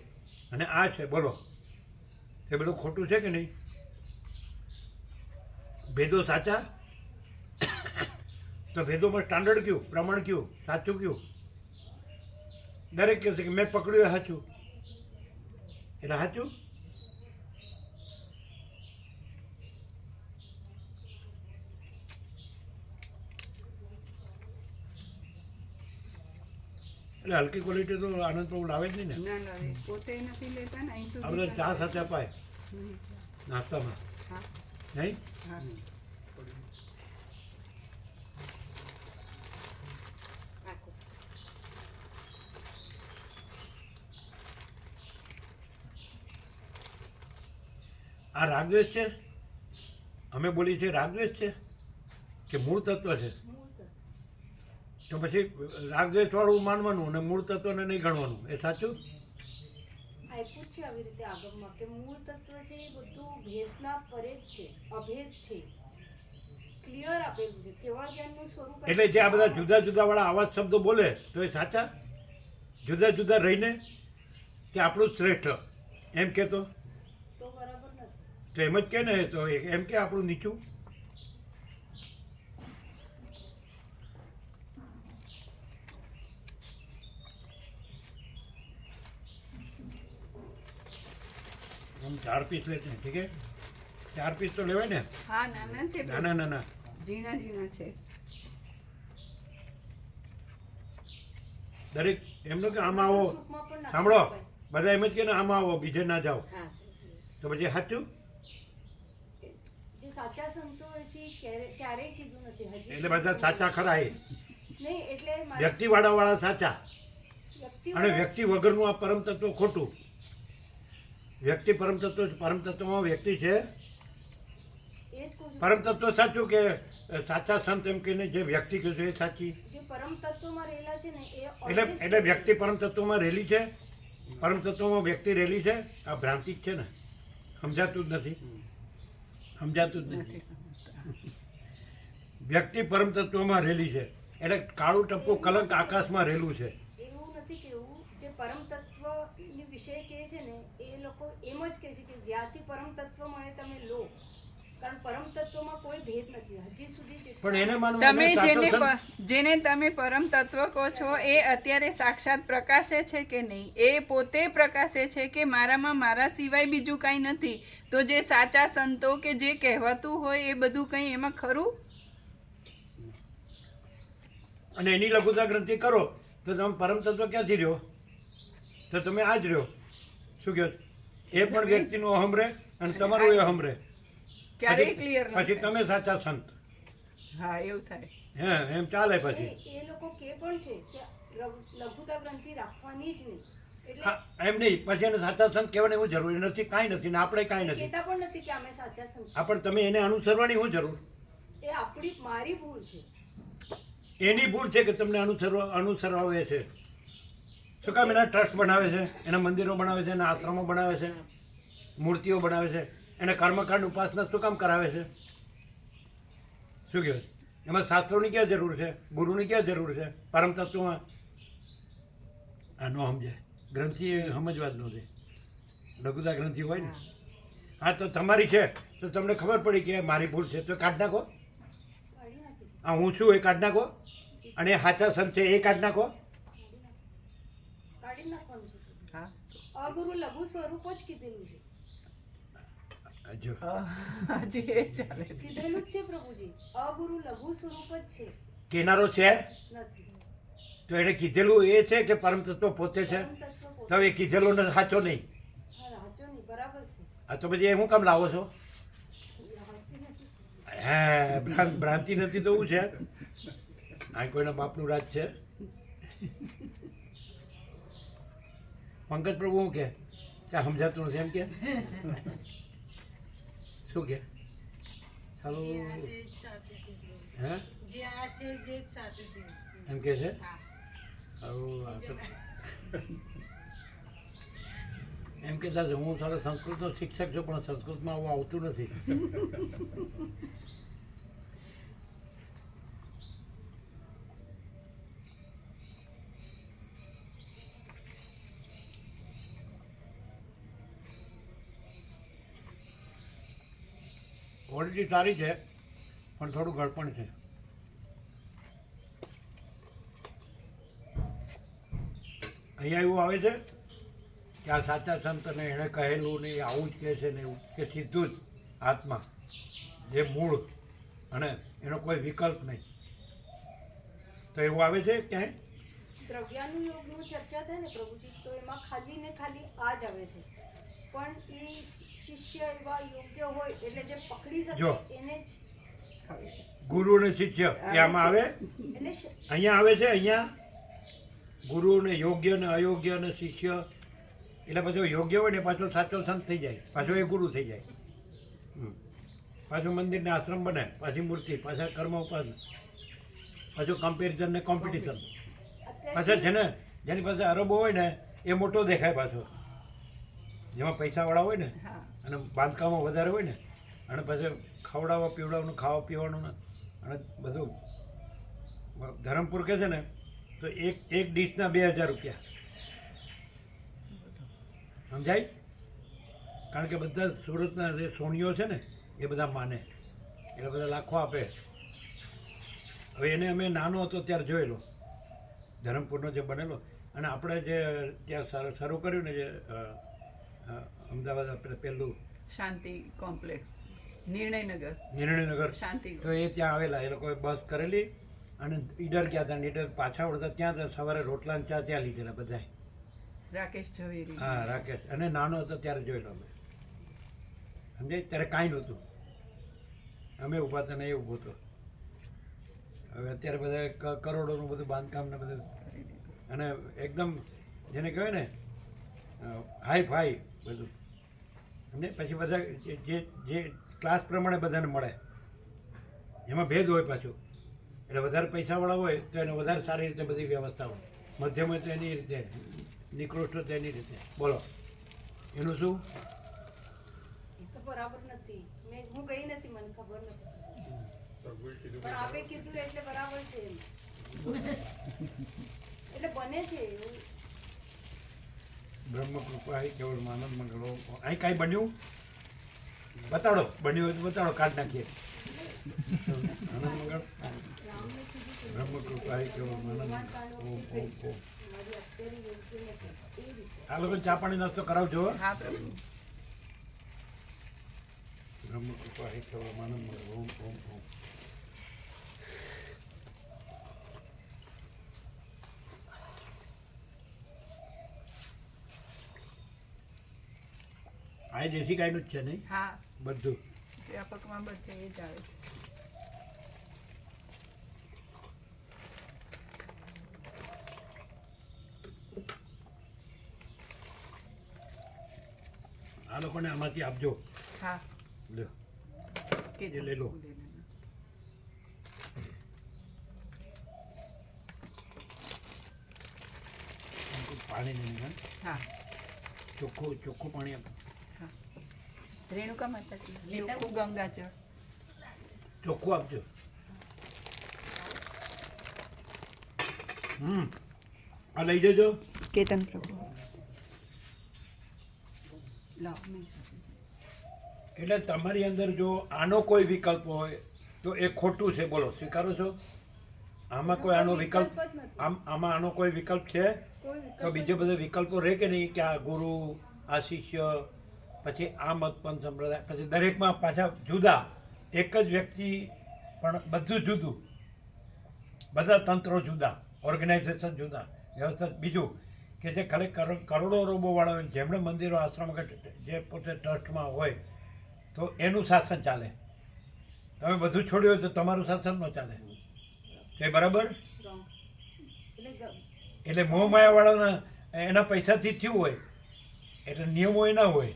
અને આ છે બોલો, એ બધું ખોટું છે કે નહીં? ભેદો સાચા તો ભેદોમાં સ્ટાન્ડર્ડ કયું, પ્રમાણ કયું, સાચું કયું? દરેક કહે છે કે મેં પકડ્યું એ સાચું, એટલે સાચું. એટલે હલકી ક્વોલિટી તો આનંદ પ્રભુ લાવે જ નહીં ને. ના લાવે, પોતે નથી લેતા ને અહીં આ સુધી. બધા ચા સાથે અપાય હમ. નાસ્તામાં, હા, નહીં? હા. આ રાગદ્વેષ છે, અમે બોલી છે રાગદ્વેષ છે કે મૂળ તત્વ છે? મૂળ તત્વ. તો પછી રાગદ્વેષ વાળું માનવાનું અને મૂળ તત્વને નહીં ગણવાનું, એ સાચું? આપ્યું જ છે આવી રીતે આગમમાં કે મૂળ તત્વ છે એ બધું ભેદના પરે જ છે, અભેદ છે, ક્લિયર આપેલું છે. કેવળ જ્ઞાનનું સ્વરૂપ એટલે જે આ બધા જુદા જુદા વાળા આવા જ શબ્દો બોલે તો એ સાચા? જુદા જુદા રહીને કે આપણું શ્રેષ્ઠ એમ કહેતો તો બરાબર નથી. તો એમ જ કે ને, તો એમ કે આપણું નીચું. हम 4 पीस लेते हैं, ठीक है? 4 पीस तो लेवाय ने? હા, નાના છે પ્રભુ. ના ના ના ના, ઝીણા ઝીણા છે. દરેક એમનો કે આમાં આવો, સૂપમાં પણ નાખી સાંભળો, શકાય. બધા એમ જ કે ને આમાં આવો, બીજે ના જાઓ. હા. તો પછી સાચું? જે સાચા સંતોએ છે એ ક્યારેય કીધું નથી હજી એટલે બધા સાચા ખરા એ નહીં, એટલે મારે વ્યક્તિવાળા વાળા સાચા વ્યક્તિ અને વ્યક્તિ વગરનું આ પરમ તત્વ ખોટું. વ્યક્તિ પરમ તત્વ, પરમ તત્વમાં વ્યક્તિ છે. એ જ કહું છું. પરમ તત્વ સાચું કે સાચા સંત એમ કહીને જે વ્યક્તિ કહે છે એ સાચી? જે પરમ તત્વમાં રહેલા છે ને એ એટલે always એટલે વ્યક્તિ પરમ તત્વમાં રહેલી છે, પરમ તત્વમાં વ્યક્તિ રહેલી છે. આ ભ્રાંતિ જ છે ને, સમજાતું જ નથી, સમજાતું જ નથી. વ્યક્તિ પરમ તત્વમાં રહેલી છે એટલે કાળું ટપકું કલંક આકાશમાં રહેલું છે. એવું નથી કેવું. જે પરમ તત્વની વિષય કહે છે ને એ લોકો એમ જ કહે છે કે જ્યાંથી પરમ તત્વ મળે તમે લો, કારણ પરમ તત્વમાં કોઈ ભેદ નથી હજી સુધી પણ એને માનવું તમે એને સાચો જેને સંત- જેને તમે પરમ તત્વ કહો છો એ અત્યારે સાક્ષાત પ્રકાશે છે કે નહીં? એ પોતે પ્રકાશે છે કે મારામાં મારા સિવાય બીજું કાંઈ નથી? તો જે સાચા સંતો કે જે કહેવાતું હોય એ બધું કંઈ એમાં ખરું? અને એની લઘુતા ગ્રંથિ કરો તો તમે પરમ તત્વ ક્યાંથી રહ્યો? તો તમે આ જ રહ્યો. શું કહો? એ પણ વ્યક્તિનું અહમ રહે અને તમારું એ અહમ રહે. ક્યારેય ક્લિયર પછી તમે સાચા સંત. હા, એવું થાય. હે એમ ચાલે પછી. એ લોકો કે પણ છે કે લઘુતા ગ્રંથિ રાખવાની જ નહીં. એટલે હા, એમ નહીં, પછી એને સાચા સંત કહેવાની એવું જરૂરી નથી, કાંઈ નથી ને આપણે કાંઈ નથી. કહેતા પણ નથી કે અમે સાચા સંત આ પણ તમે એને અનુસરવાની શું જરૂર? એ આપણી મારી ભૂલ છે. એની ભૂલ છે કે તમને અનુસરાવે છે. શું કામ એના ટ્રસ્ટ બનાવે છે, એના મંદિરો બનાવે છે, એના આશ્રમો બનાવે છે, મૂર્તિઓ બનાવે છે, એને કર્મકાંડ ઉપાસના શું કામ કરાવે છે? શું કહેવાય? એમાં શાસ્ત્રોની ક્યાં જરૂર છે? ગુરુની ક્યાં જરૂર છે? પરમ તત્વમાં આ ન સમજાય. ગ્રંથિ એ સમજવા જ ન દે. લઘુતા ગ્રંથિ હોય ને, હા તો તમારી છે તો તમને ખબર પડી કે મારી ભૂલ છે તો કાઢ નાખો. કાઢી નાખી આ હું છું એ કાઢ નાખો, અને એ સાચા સંત છે એ કાઢ નાખો. કાઢી નાખવાનું છે. હા, અગુરુ લઘુ સ્વરૂપ જ કીધેલું છે. જો હજી એ ચાલે. કીધેલું જ છે પ્રભુજી, અગુરુ લઘુ સ્વરૂપ જ છે. કેનારો છે નથી. તો એને કીધેલું એ છે કે પરમ તત્વ પોતે છે? પરમ તત્વ પોતે. તો એ કીધેલું ને સાચો નહીં. હા, સાચો નહીં, બરાબર છે. આ તો પછી એ શું કામ લાવો છો? લાવતી નથી. હે, ભ્રાંતિ નથી તો શું છે? આ કોઈના બાપનું રાજ છે? પંકજ પ્રભુ શું કે ત્યાં સમજાતું નથી એમ કે શું કે ચાલો હે એમ કે છે? આવું આ તો એમ કહેતા છે હું સારો સંસ્કૃતનો શિક્ષક છું પણ સંસ્કૃતમાં આવું આવતું નથી. ક્વોલિટી સારી છે પણ થોડું ગળપણ છે. અહીંયા એવું આવે છે કે આ સાચા સંતને એણે કહેલું ને એ આવું જ કહે છે ને એવું કે સીધું જ આત્મા જે મૂળ અને એનો કોઈ વિકલ્પ નહીં. તો એવું આવે છે ક્યાંય? દ્રવ્યાનું યોગનું ચર્ચા થાય ને પ્રભુજી, તો એમાં ખાલી ને ખાલી આ જ આવે છે. પણ એ શિષ્ય એવા યોગ્ય હોય એટલે જે પકડી જો. શકે એને જ ગુરુ અને શિષ્ય એ આમાં આવે? એટલે અહીંયા આવે છે. અહીંયા ગુરુ ને યોગ્ય ને અયોગ્ય ને શિષ્ય એટલે પાછો યોગ્ય હોય ને પાછો સાચો સંત થઈ જાય, પાછો એ ગુરુ થઈ જાય. પાછું મંદિર ને આશ્રમ બને, પાછી મૂર્તિ, પાછા કર્મ ઉપાસના, પાછું કમ્પેરિઝન ને કોમ્પિટિશન. પાછા જેને જેની પાસે અરબો હોય ને એ મોટો દેખાય પાછો, જેમાં પૈસાવાળા હોય ને અને બાંધકામો વધારે હોય ને અને પછી ખવડાવવા પીવડાવવાનું, ખાવા પીવાનું ને અને બધું. ધરમપુર કહે છે ને તો એક ડીશના 2000 રૂપિયા સમજાય? કારણ કે બધા સુરતના જે સોનીઓ છે ને એ બધા માને એટલે બધા લાખો આપે. હવે એને અમે નાનો હતો ત્યારે જોયેલો ધરમપુરનો જે બનેલો, અને આપણે જે ત્યાં શરૂ કર્યું ને જે અમદાવાદ આપણે પહેલું શાંતિ કોમ્પ્લેક્સ, નિર્ણયનગર, શાંતિ તો એ ત્યાં આવેલા. એ લોકોએ બસ કરેલી અને ઈડર ગયા હતા, ઈડર પાછા વળતા ત્યાં સવારે રોટલા ને ચા ત્યાં લીધેલા બધાય. રાકેશ ઝવેરી. હા, રાકેશ. અને નાનો હતો ત્યારે જોયેલો અમે, સમજાય? ત્યારે કાંઈ નહોતું, અમે ઊભા હતા ને એ ઊભો હતો. હવે અત્યારે બધા કરોડોનું બધું બાંધકામ ને બધું, અને એકદમ જેને કહેવાય ને હાઈ ફાઈ બધું. અને પછી બધા જે ક્લાસ પ્રમાણે બધાને મળે, એમાં ભેદ હોય પાછું. એટલે વધારે પૈસાવાળા હોય તો એને વધારે સારી રીતે બધી વ્યવસ્થા હોય, મધ્યમ હોય તો એની રીતે, નિકૃષ્ટ હોય તો એની રીતે. બોલો એનું શું? એ તો બરાબર નથી. હું ગઈ નથી, મને ખબર નથી, પણ આપે કીધું એટલે બરાબર છે એમ. એટલે બને છે એવું. બ્રહ્મ કૃપા કેવળ માનવ મંગળો. અહીં કાંઈ બન્યું બતાડો, બન્યું હોય તો બતાડો, કાઢ નાખીએ. આનંદ મંગળ. બ્રહ્મ કૃપા કેવળ માનવ. ઓમ ઓમ ઓમ. મારી અત્યારે યોગ્ય નથી એ રીતે. આ લોકો ચા પાણી નાસ્તો કરાવજો. હા પ્રભુ. બ્રહ્મ કૃપા કેવળ માનવ મંગળ. ઓમ ઓમ ઓમ. આ દેશી ગાયનું જ છે નહીં? હા, બધું વ્યાપકમાં બધે એ જ આવે છે. આ લોકોને આમાંથી આપજો. હા, લ્યો કે એ લઈ લો. પાણી નહીં ને? હા, ચોખ્ખું પાણી આપો. રેણુકા માતાજી, ચોખ્ખું ગંગાજળ. ચોખ્ખું આપજો. આ લઈ જજો. કેતન પ્રભુ. લાવ. એટલે તમારી અંદર જો આનો કોઈ વિકલ્પ હોય તો એ ખોટું છે. બોલો, સ્વીકારો છો? આમાં કોઈ આનો વિકલ્પ, આમાં આનો કોઈ વિકલ્પ છે? તો બીજે બધા વિકલ્પો રહે કે નહીં? કે આ ગુરુ, આ શિષ્ય, પછી આ મતપંથ સંપ્રદાય, પછી દરેકમાં પાછા જુદા એક જ વ્યક્તિ પણ બધું જુદું. બધા તંત્રો જુદા, ઓર્ગેનાઇઝેશન જુદા, વ્યવસ્થા બીજું કે જે ખરેખર કરોડો અરબોવાળા હોય જેમણે મંદિરો આશ્રમ જે પોતે ટ્રસ્ટમાં હોય તો એનું શાસન ચાલે. તમે બધું છોડ્યું હોય તો તમારું શાસન ન ચાલે. તે બરાબર? Wrong. એટલે મોહ માયાવાળાના એના પૈસાથી થયું હોય એટલે નિયમો એના હોય.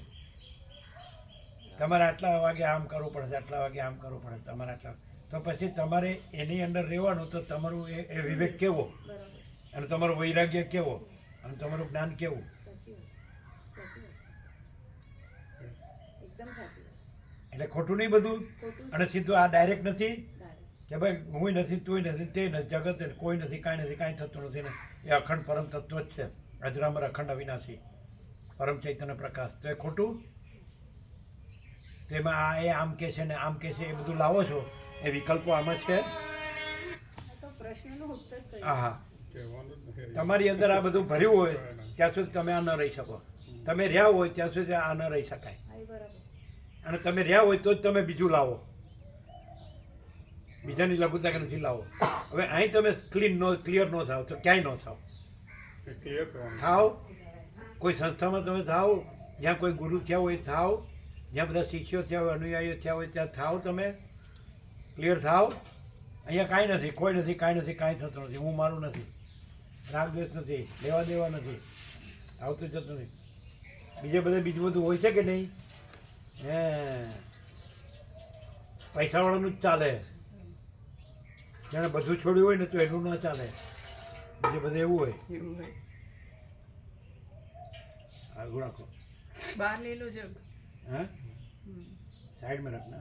તમારે આટલા વાગે આમ કરવું પડશે, આટલા વાગે આમ કરવું પડે, તમારે આટલા, તો પછી તમારે એની અંદર રહેવાનું. તો તમારું એ વિવેક કેવો, બરાબર. અને તમારું વૈરાગ્ય કેવો, અને તમારું જ્ઞાન કેવું? સાચી વાત છે. એકદમ સાચી વાત. એટલે ખોટું નહીં બધું. ખોટું અને સીધું આ ડાયરેક્ટ નથી direct. કે ભાઈ હું નથી, તું નથી, તે નથી, જગત છે, કોઈ નથી, કાંઈ નથી, કાંઈ થતું નથી ને એ અખંડ પરમ તત્વ જ છે. અજરામર અખંડ અવિનાશી પરમ ચૈતન્ય પ્રકાશ. તો એ ખોટું? તેમાં આ એ આમ કે છે ને આમ કે છે એ બધું લાવો છો, એ વિકલ્પો આમ જ છે. આ તો પ્રશ્નનો ઉત્તર કર્યો. હા હા, કહેવાનું જ નથી. તમારી અંદર આ બધું ભર્યું હોય ત્યાં સુધી તમે આ ન રહી શકો. તમે રહ્યા હોય ત્યાં સુધી આ ન રહી શકાય. હા, એ બરાબર. અને તમે રહ્યા હોય તો જ તમે બીજું લાવો, બીજાની લઘુતા કે નથી લાવો. હવે અહીં તમે ક્લિયર ન થાવ તો ક્યાંય ન થાવ. એ clear કરવાનું. થાવ, કોઈ સંસ્થામાં તમે થાવ, જ્યાં કોઈ ગુરુ થયા હોય થાવ, જ્યાં બધા શિષ્યો થયા હોય, અનુયાયીઓ થયા હોય ત્યાં થાવ. તમે ક્લિયર થાવ. અહીંયા કાંઈ નથી, કોઈ નથી, કાંઈ નથી, કાંઈ થતું નથી. હું મારું નથી, રાગ દ્વેષ નથી, લેવા દેવા નથી, આવતું જતું નહીં. બીજે બધે બીજું બધું હોય છે કે નહીં? હે, પૈસાવાળાનું જ ચાલે. જેણે બધું છોડ્યું હોય ને તો એનું ન ચાલે. બીજે બધે એવું હોય. એવું હોય. આગળ રાખો. બહાર લઈ લો જગ. हाँ साइड में रखना.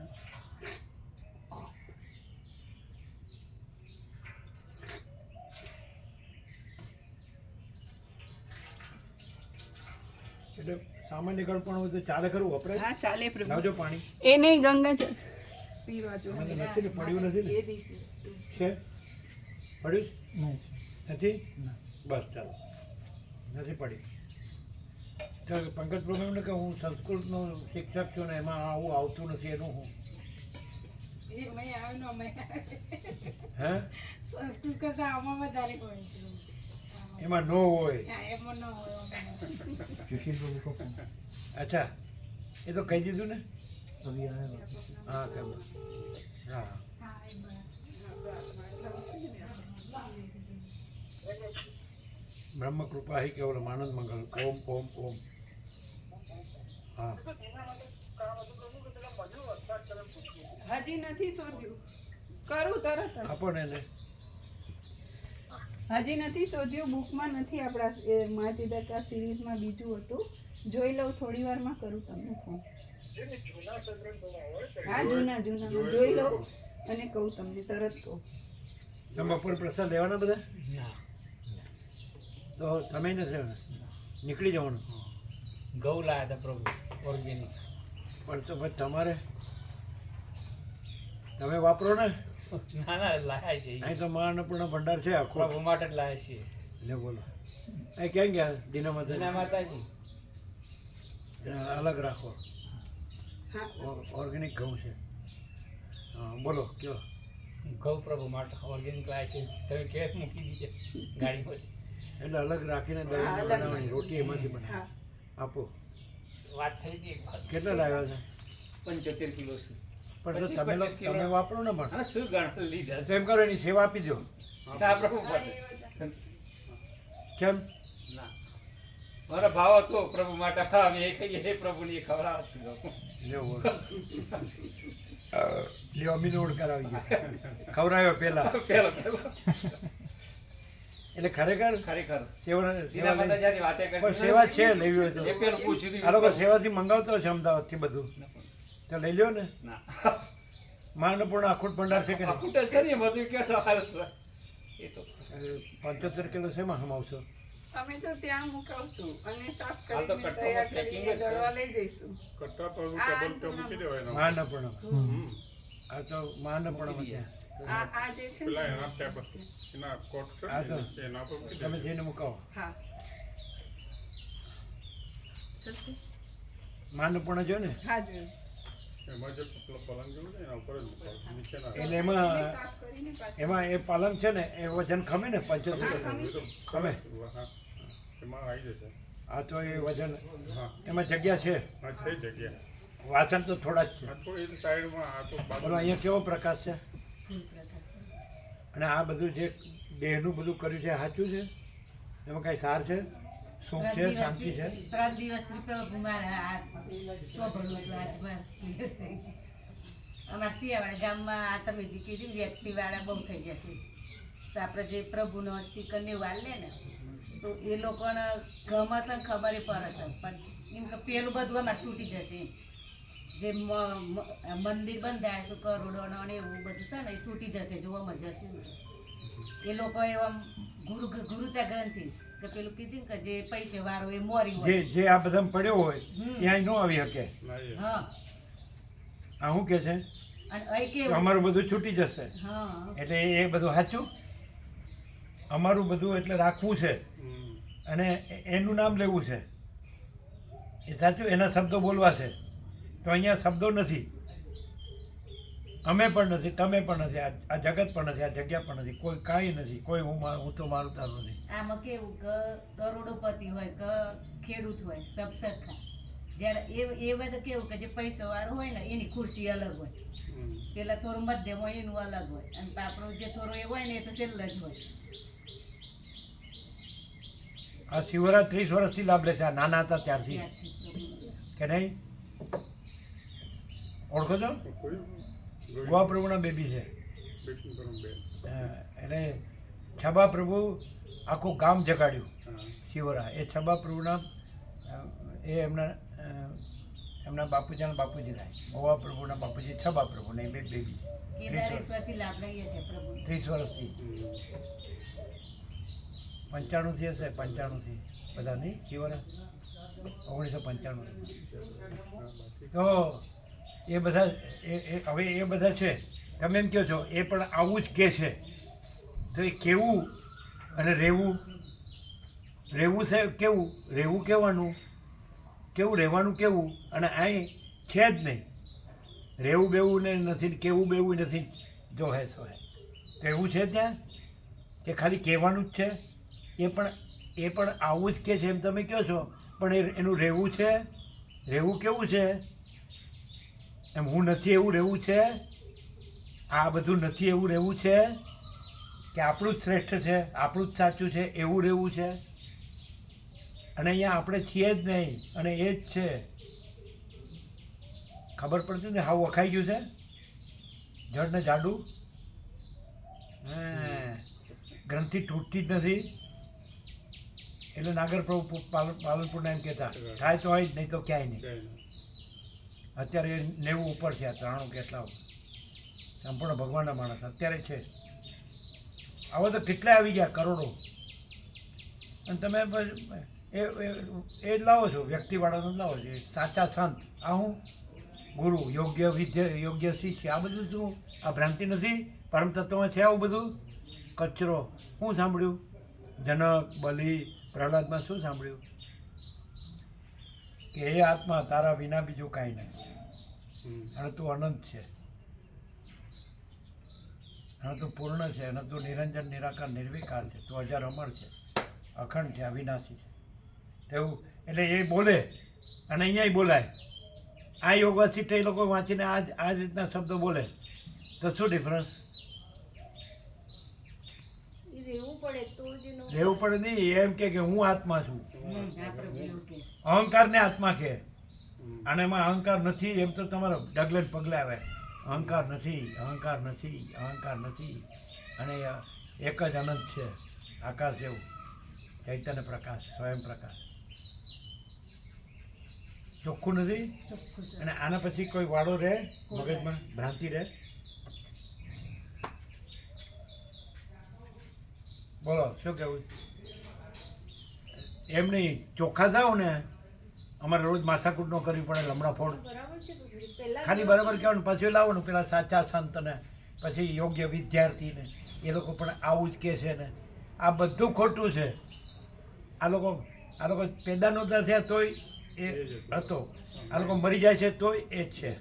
એટલે સામાન્ય ગળપણ હોય તો ચાલે ખરું, વપરાય? હા, ચાલે પ્રભુ. લાવજો પાણી. એ નહીં, ગંગા જળ પીવા જો. આમાં તો નથી ને, પડ્યું નથી ને? એ દીધી. છે પડ્યું? નથી? બસ ચાલો, નથી પડી. ચાલો, પંકજ પ્રભુને કે હું સંસ્કૃતનો શિક્ષક છું ને એમાં આવું આવતું નથી, એનું હું એક નહીં આવે ને અમે હે સંસ્કૃત કરતા આમાં વધારે હોય છે. એમાં ન હોય. હા, એમાં ન હોય અમે. અચ્છા, એ તો કહી દીધું ને. હા ચાલો. હા હા, એ બ્રહ્મ કૃપા હિ કેવલમ આનંદ મંગલ. ઓમ ઓમ ઓમ. હા હજી નથી શોધ્યું. કરું તરત જ. આપો ને એને. હજી નથી શોધ્યું, બુકમાં નથી. આપણા માચિદાકા સિરીઝમાં બીજું હતું. જોઈ લઉં, થોડી વારમાં કરું તમને ફોન. હા, જૂના જોઈ લઉં અને કહું તમને, તરત કહું. તમે બપોર પ્રસાદ લેવાના બધા? તો તમે નથી લેવાના, નીકળી જવાનું. ઘઉં લાયા હતા પ્રભુ ઓર્ગેનિક. પણ તો પછી તમારે તમે વાપરો ને. ના ના લાયા છે અહીં તો મા અન્નપૂર્ણા ભંડાર છે આખો. પ્રભુ માટે જ લાયા છીએ. લે બોલો. અહીં ક્યાં ગયા? દીના દીના માતા માતાજી અલગ રાખો. હા, ઓર્ગેનિક ઘઉં છે. હા બોલો, કયો. ઘઉં પ્રભુ માટે ઓર્ગેનિક લાયા છે. તમે કેમ મૂકી દીધે ગાડીમાંથી? એટલે અલગ રાખીને દહીં અલગ. બનાવવાની, રોટી એમાંથી બનાવે. હા. આપો. વાત થઈ ગઈ. કેટલા લાવ્યા છે? 75 કિલો છે. પણ તો 25 તમે કિલો. તમે વાપરો ને. પણ હા, શું ગણ લીધા તો એમ કરો, એની સેવા આપી દો. ના પ્રભુ માટે. કેમ? ના, મારો ભાવ હતો પ્રભુ માટે. હા, અમે એ કહીએ એ પ્રભુને એ ખવડાવું છું. લેવો લ્યો, અમીનો ઓળકાર આવી ગયો. ખવડાવ્યો પેલા. પેલો એટલે ખરેખર ખરેખર સેવા દીના માતા જ્યારે વાતે કરી પણ સેવા છે, લેવી હોય તો. એ પેલું પૂછ્યું હતું. આ લોકો સેવાથી મંગાવતો છે અમદાવાદથી બધું, તો લઈ લ્યો ને. ના, મા અન્નપૂર્ણા અખૂટ ભંડાર છે કે આ નહીં? ફૂટ જ છે ને, બધું કે સવાલ છે. એ તો 75 કિલો શેમાં સમાવશો? અમે તો ત્યાં મુકાવશું અને સાફ હાલ તો કરીને કટ્ટો તૈયાર packing કરીને જ છે. દળવા લઈ જઈશું. કટ્ટા પર આ ટેબલ પર મૂકી દેવાય એના. મા અન્નપૂર્ણા. આ તો મા અન્નપૂર્ણામાં ત્યાં. આ જે છે પેલા ને, એના ટેબલ એના કોટ છે હા, તો. ને, એના પર મૂકી તમે દેવાય. જઈને મુકાવો. હા. ચાલશે? મા અન્નપૂર્ણા જો ને. હા, જોયું. એમાં જે પલંગ જેવું છે એના ઉપર જ મૂકવાનું, નીચે ના એટલે એમાં સાફ કરીને પાછું એમાં એ પાલન છે ને એ વજન ખમે ને 75 ખમે. હા એમાં આવી જશે. આ તો એ વજન હા એમાં જગ્યા છે. હા છે જગ્યા. વાસણ તો થોડા જ છે. આ તો એ સાઈડમાં આ તો બાજુ. બોલો અહીંયા કેવો પ્રકાશ છે અને આ બધું જે દેહનું બધું કર્યું છે એ સાચું છે? એમાં કાંઈ સાર છે, સુખ છે, શાંતિ છે? 3 દિવસથી પ્રભુ મારા આ સોભળું હતું આજ મારે clear થઈ છે. અમારા સિયાવાડા ગામમાં આ તમે જે કીધું ને વ્યક્તિવાળા બહુ થઈ જશે તો આપણે જે પ્રભુનો સ્ટીકર ને વાળ લે ને તો એ લોકોને ગમે છે ને ખબર પડે છે પણ એમ કે પેલું બધું અમારે છૂટી જશે એમ. જે મંદિર બંધાય છે કરોડોનો ને એવું બધું છે ને એ છૂટી જશે જોવામાં જશે ને. એ લોકો એવા ગુરુતા ગ્રંથિ કે પેલું કીધું ને કે જે પૈસે વાળો એ મોરી હોય જે આ બધામાં પડ્યો હોય ત્યાં ન આવી શકે. ના એ હા આ શું કે છે? અને અહીં તો કેવું અમારું બધું છૂટી જશે. હા એટલે એ બધું સાચું? અમારું બધું એટલે રાખવું છે અને એનું નામ લેવું છે એ સાચું? એના શબ્દો બોલવા છે. તો અહીંયા શબ્દો નથી, અમે પણ નથી, તમે પણ નથી, આ જગત પણ નથી, આ જગ્યા પણ નથી, કોઈ કાંઈ નથી, કોઈ હું તો મારું તારું નથી. આમાં કેવું કે કરોડોપતિ હોય કે ખેડૂત હોય સબ સરખા જ્યારે એ બધું કેવું કે જે પૈસો વાળો હોય ને એની ખુરશી અલગ હોય, પેલા થોડું મધ્યમ હોય એનું અલગ હોય અને આપણું જે થોડું એ હોય ને એ તો છેલ્લે જ હોય. આ શિવરા 30 વર્ષથી લાભ લે છે, આ નાના હતા ત્યારથી, ત્યારથી કે નહીં? ઓળખો છો? કોઈ ગોવા પ્રભુના બેબી છે. બેટિંગ કરું બેન. એટલે છબા પ્રભુ આખું ગામ જગાડ્યું. હા શિવરા એ છબા પ્રભુના એ એમના બાપુજીના બાપુજી થાય. ગોવા પ્રભુના બાપુજી છબા પ્રભુને એ બે બેબી કેદારેશ્વરથી લાભ લઈએ છે પ્રભુ 30 વર્ષથી. 95થી હશે, 95થી બધા નહીં શિવરા 1995. તો એ બધા હવે એ બધા છે, તમે એમ કહો છો એ પણ આવું જ કહે છે. તો એ કેવું અને રહેવું છે કેવું, રહેવું કહેવાનું કેવું, રહેવાનું કેવું, અને અહીં છે જ નહીં. રહેવું બેવું ને નથી, કેવું બેવું નથી, જો હે સો હે. તો એવું છે ત્યાં કે ખાલી કહેવાનું જ છે? એ પણ આવું જ કહે છે એમ તમે કહો છો, પણ એનું રહેવું છે, રહેવું કેવું છે? એમ હું નથી એવું રહેવું છે? આ બધું નથી એવું રહેવું છે? કે આપણું જ શ્રેષ્ઠ છે, આપણું જ સાચું છે એવું રહેવું છે? અને અહીંયા આપણે છીએ જ નહીં અને એ જ છે. ખબર પડતી ને હાવ વખાઈ ગયું છે જડ ને જાડું. ગ્રંથિ તૂટતી જ નથી. એટલે નાગર પ્રભુ પાલનપુરના એમ કહેતા થાય તો હોય જ નહીં તો ક્યાંય નહીં. ક્યાંય ના. અત્યારે 90 ઉપર છે, આ 93 કેટલા સંપૂર્ણ ભગવાનના માણસ અત્યારે છે. આવા તો કેટલા આવી ગયા, કરોડો. અને તમે એ લાવો છો, વ્યક્તિવાળાનો લાવો છો, સાચા સંત. આ હું ગુરુ, યોગ્ય વિદ્યા, યોગ્ય શિષ્ય, આ બધું શું? આ ભ્રાંતિ નથી? પરમ તત્વમાં છે આવું બધું? કચરો શું સાંભળ્યું? જનક, બલિ, પ્રહલાદમાં શું સાંભળ્યું? કે એ આત્મા તારા વિના બીજું કાંઈ નહીં, અને તું અનંત છે, અને તું પૂર્ણ છે, અને તું નિરંજન, નિરાકાર, નિર્વિકાર છે, તું અજર અમર છે, અખંડ છે, અવિનાશી છે. તેવું એટલે એ બોલે અને અહીંયાય બોલાય. આ યોગ વાસિષ્ઠ એ લોકો વાંચીને આ રીતના શબ્દો બોલે તો શું ડિફરન્સ? એ રહેવું પડે તો જ એનો રહેવું પડે નહીં. એમ કે હું આત્મા છું, આ પ્રભુ એવું કહે છે. અહંકારને આત્મા કે, અને એમાં અહંકાર નથી એમ તો તમારે ડગલે ને પગલે આવે. અહંકાર નથી, અહંકાર નથી, અહંકાર નથી, અને એક જ અનંત છે, આકાશ જેવું, ચૈતન્ય પ્રકાશ, સ્વયં પ્રકાશ. ચોખ્ખું નથી? ચોખ્ખું છે. અને આના પછી કોઈ વાળો રહે મગજમાં, ભ્રાંતિ રહે? બોલો શું કહેવું? એમ નહીં, ચોખ્ખા થાવ ને. અમારે રોજ માથાકૂટ ન કરવી પડે, લમણા ફોડ. બરાબર છે પહેલા ખાલી બરાબર કહેવાનું, પછી લાવવાનું પેલા સાચા સંતને, પછી યોગ્ય વિદ્યાર્થીને. એ લોકો પણ આવું જ કહે છે ને. આ બધું ખોટું છે. આ લોકો પેદા નહોતા થયા તોય એ હતો, આ લોકો મરી જાય છે તોય એ જ છે.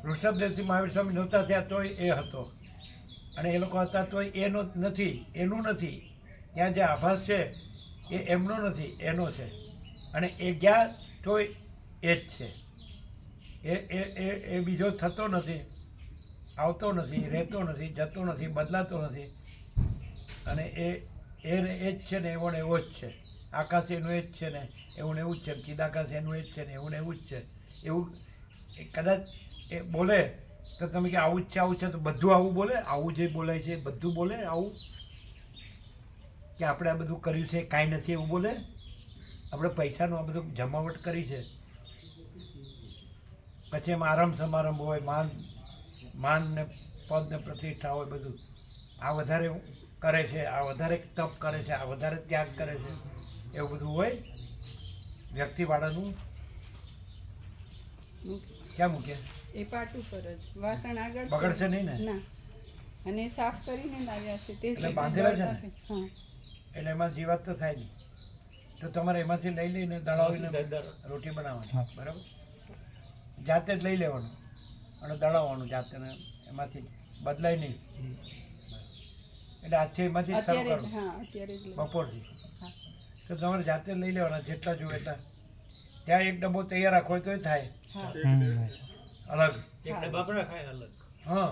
ઋષભદેવસિંહ મહાવીર સ્વામી નહોતા થયા તોય એ હતો, અને એ લોકો હતા તોય એનો નથી, એનું નથી. ત્યાં જે આભાસ છે એ એમનો નથી, એનો છે. અને એ ગયા તોય એ જ છે. એ બીજો થતો નથી, આવતો નથી, રહેતો નથી, જતો નથી, બદલાતો નથી. અને એ જ છે ને એવો ને એવો જ છે. આકાશ એનું એ જ છે ને એવું ને એવું જ છે. ચિદાકાશ એનું એ જ છે ને એવું ને એવું જ છે. એવું કદાચ એ બોલે તો તમે કે આવું જ છે, આવું છે, તો બધું આવું બોલે? આવું જે બોલાય છે બધું બોલે આવું? કે આપણે આ બધું કર્યું છે કાંઈ નથી એવું બોલે? આપણે પૈસાનું આ બધું જમાવટ કરી છે, પછી એમાં આરંભ સમારંભ હોય, માન ને પદ ને પ્રતિષ્ઠા હોય, બધું આ વધારે કરે છે, આ વધારે તપ કરે છે, આ વધારે ત્યાગ કરે છે, એવું બધું હોય વ્યક્તિવાળાનું. ક્યાં મૂકે? એ પાટ ઉપર જ વાસણ આગળ બગડશે નહીં ને? ના, અને સાફ કરીને લાવ્યા છે તે એટલે બાંધેલા છે ને? હા. એટલે એમાં જીવાત તો થાય નહીં. તો તમારે એમાંથી લઈ લઈને દળાવીને રોટી બનાવવાની, બરાબર? જાતે જ લઈ લેવાનું અને દળાવવાનું જાતે, ને એમાંથી બદલાય નહીં. એટલે આજથી એમાંથી જ શરૂ અત્યારે જ, કરવું હા અત્યારે જ લઈ. બપોરથી. હા. તો તમારે જાતે લઈ લેવાના જેટલા જોઈએ એટલા. ત્યાં એક ડબ્બો તૈયાર રાખવો હોય તોય થાય હા અલગ. હા. હા,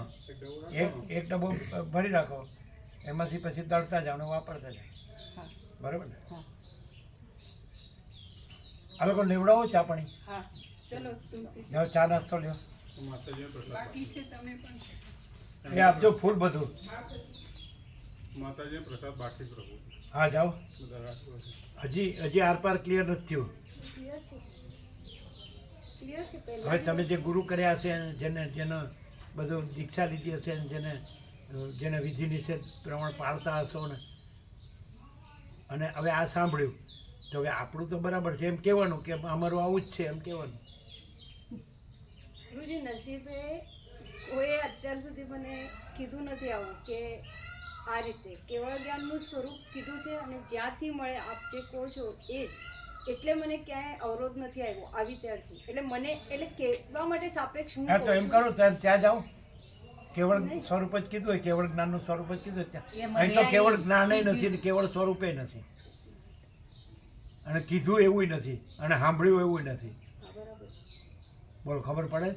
એક ડબ્બો ભરી રાખો, એમાંથી પછી દળતા જાઓ ને વાપરતા જાઓ, હા બરાબર ને? હા આ લોકો લેવડાવો ચા પાણી, હા. ચલો તુલસી જાઓ ચા નાસ્તો લ્યો. માતાજીનો પ્રસાદ બાકી છે, તમે પણ એ આપજો ફૂલ બધું. માતાજીનો પ્રસાદ બાકી પ્રભુ હા જાઓ. બધા રાખો છે. હજી આરપાર ક્લિયર નથી થયું. ક્લિયર છે, ક્લિયર છે. હવે પહેલા તમે જે ગુરુ કર્યા હશે અને જેને બધું દીક્ષા લીધી હશે અને જેને વિધિ નિષેધ પ્રમાણે પાળતા હશો ને, અને હવે આ સાંભળ્યું તો હવે આપણું તો બરાબર છે એમ કહેવાનું કે અમારું આવું જ છે એમ કહેવાનું. ગુરુજી નસીબે કોઈએ અત્યાર સુધી મને કીધું નથી આવું કે આ રીતે કેવળ જ્ઞાનનું સ્વરૂપ કીધું છે, અને જ્યાંથી મળે આપ જે કહો છો એ જ. એટલે મને ક્યાંય અવરોધ નથી આવ્યો આવી ત્યારથી. એટલે મને એટલે કહેવા માટે સાપેક્ષ હું હા તો કહું એમ છું. કરો ત્યાં જાઓ. કેવળ સ્વરૂપ જ કીધું હોય, કેવળ જ્ઞાનનું સ્વરૂપ જ કીધું હોય ત્યાં. અહીં તો કેવળ જ્ઞાનય નથી ને કેવળ સ્વરૂપે નથી, અને કીધું એવું નથી, અને સાંભળ્યું એવું નથી. હા, બરાબર. બોલો, ખબર પડે?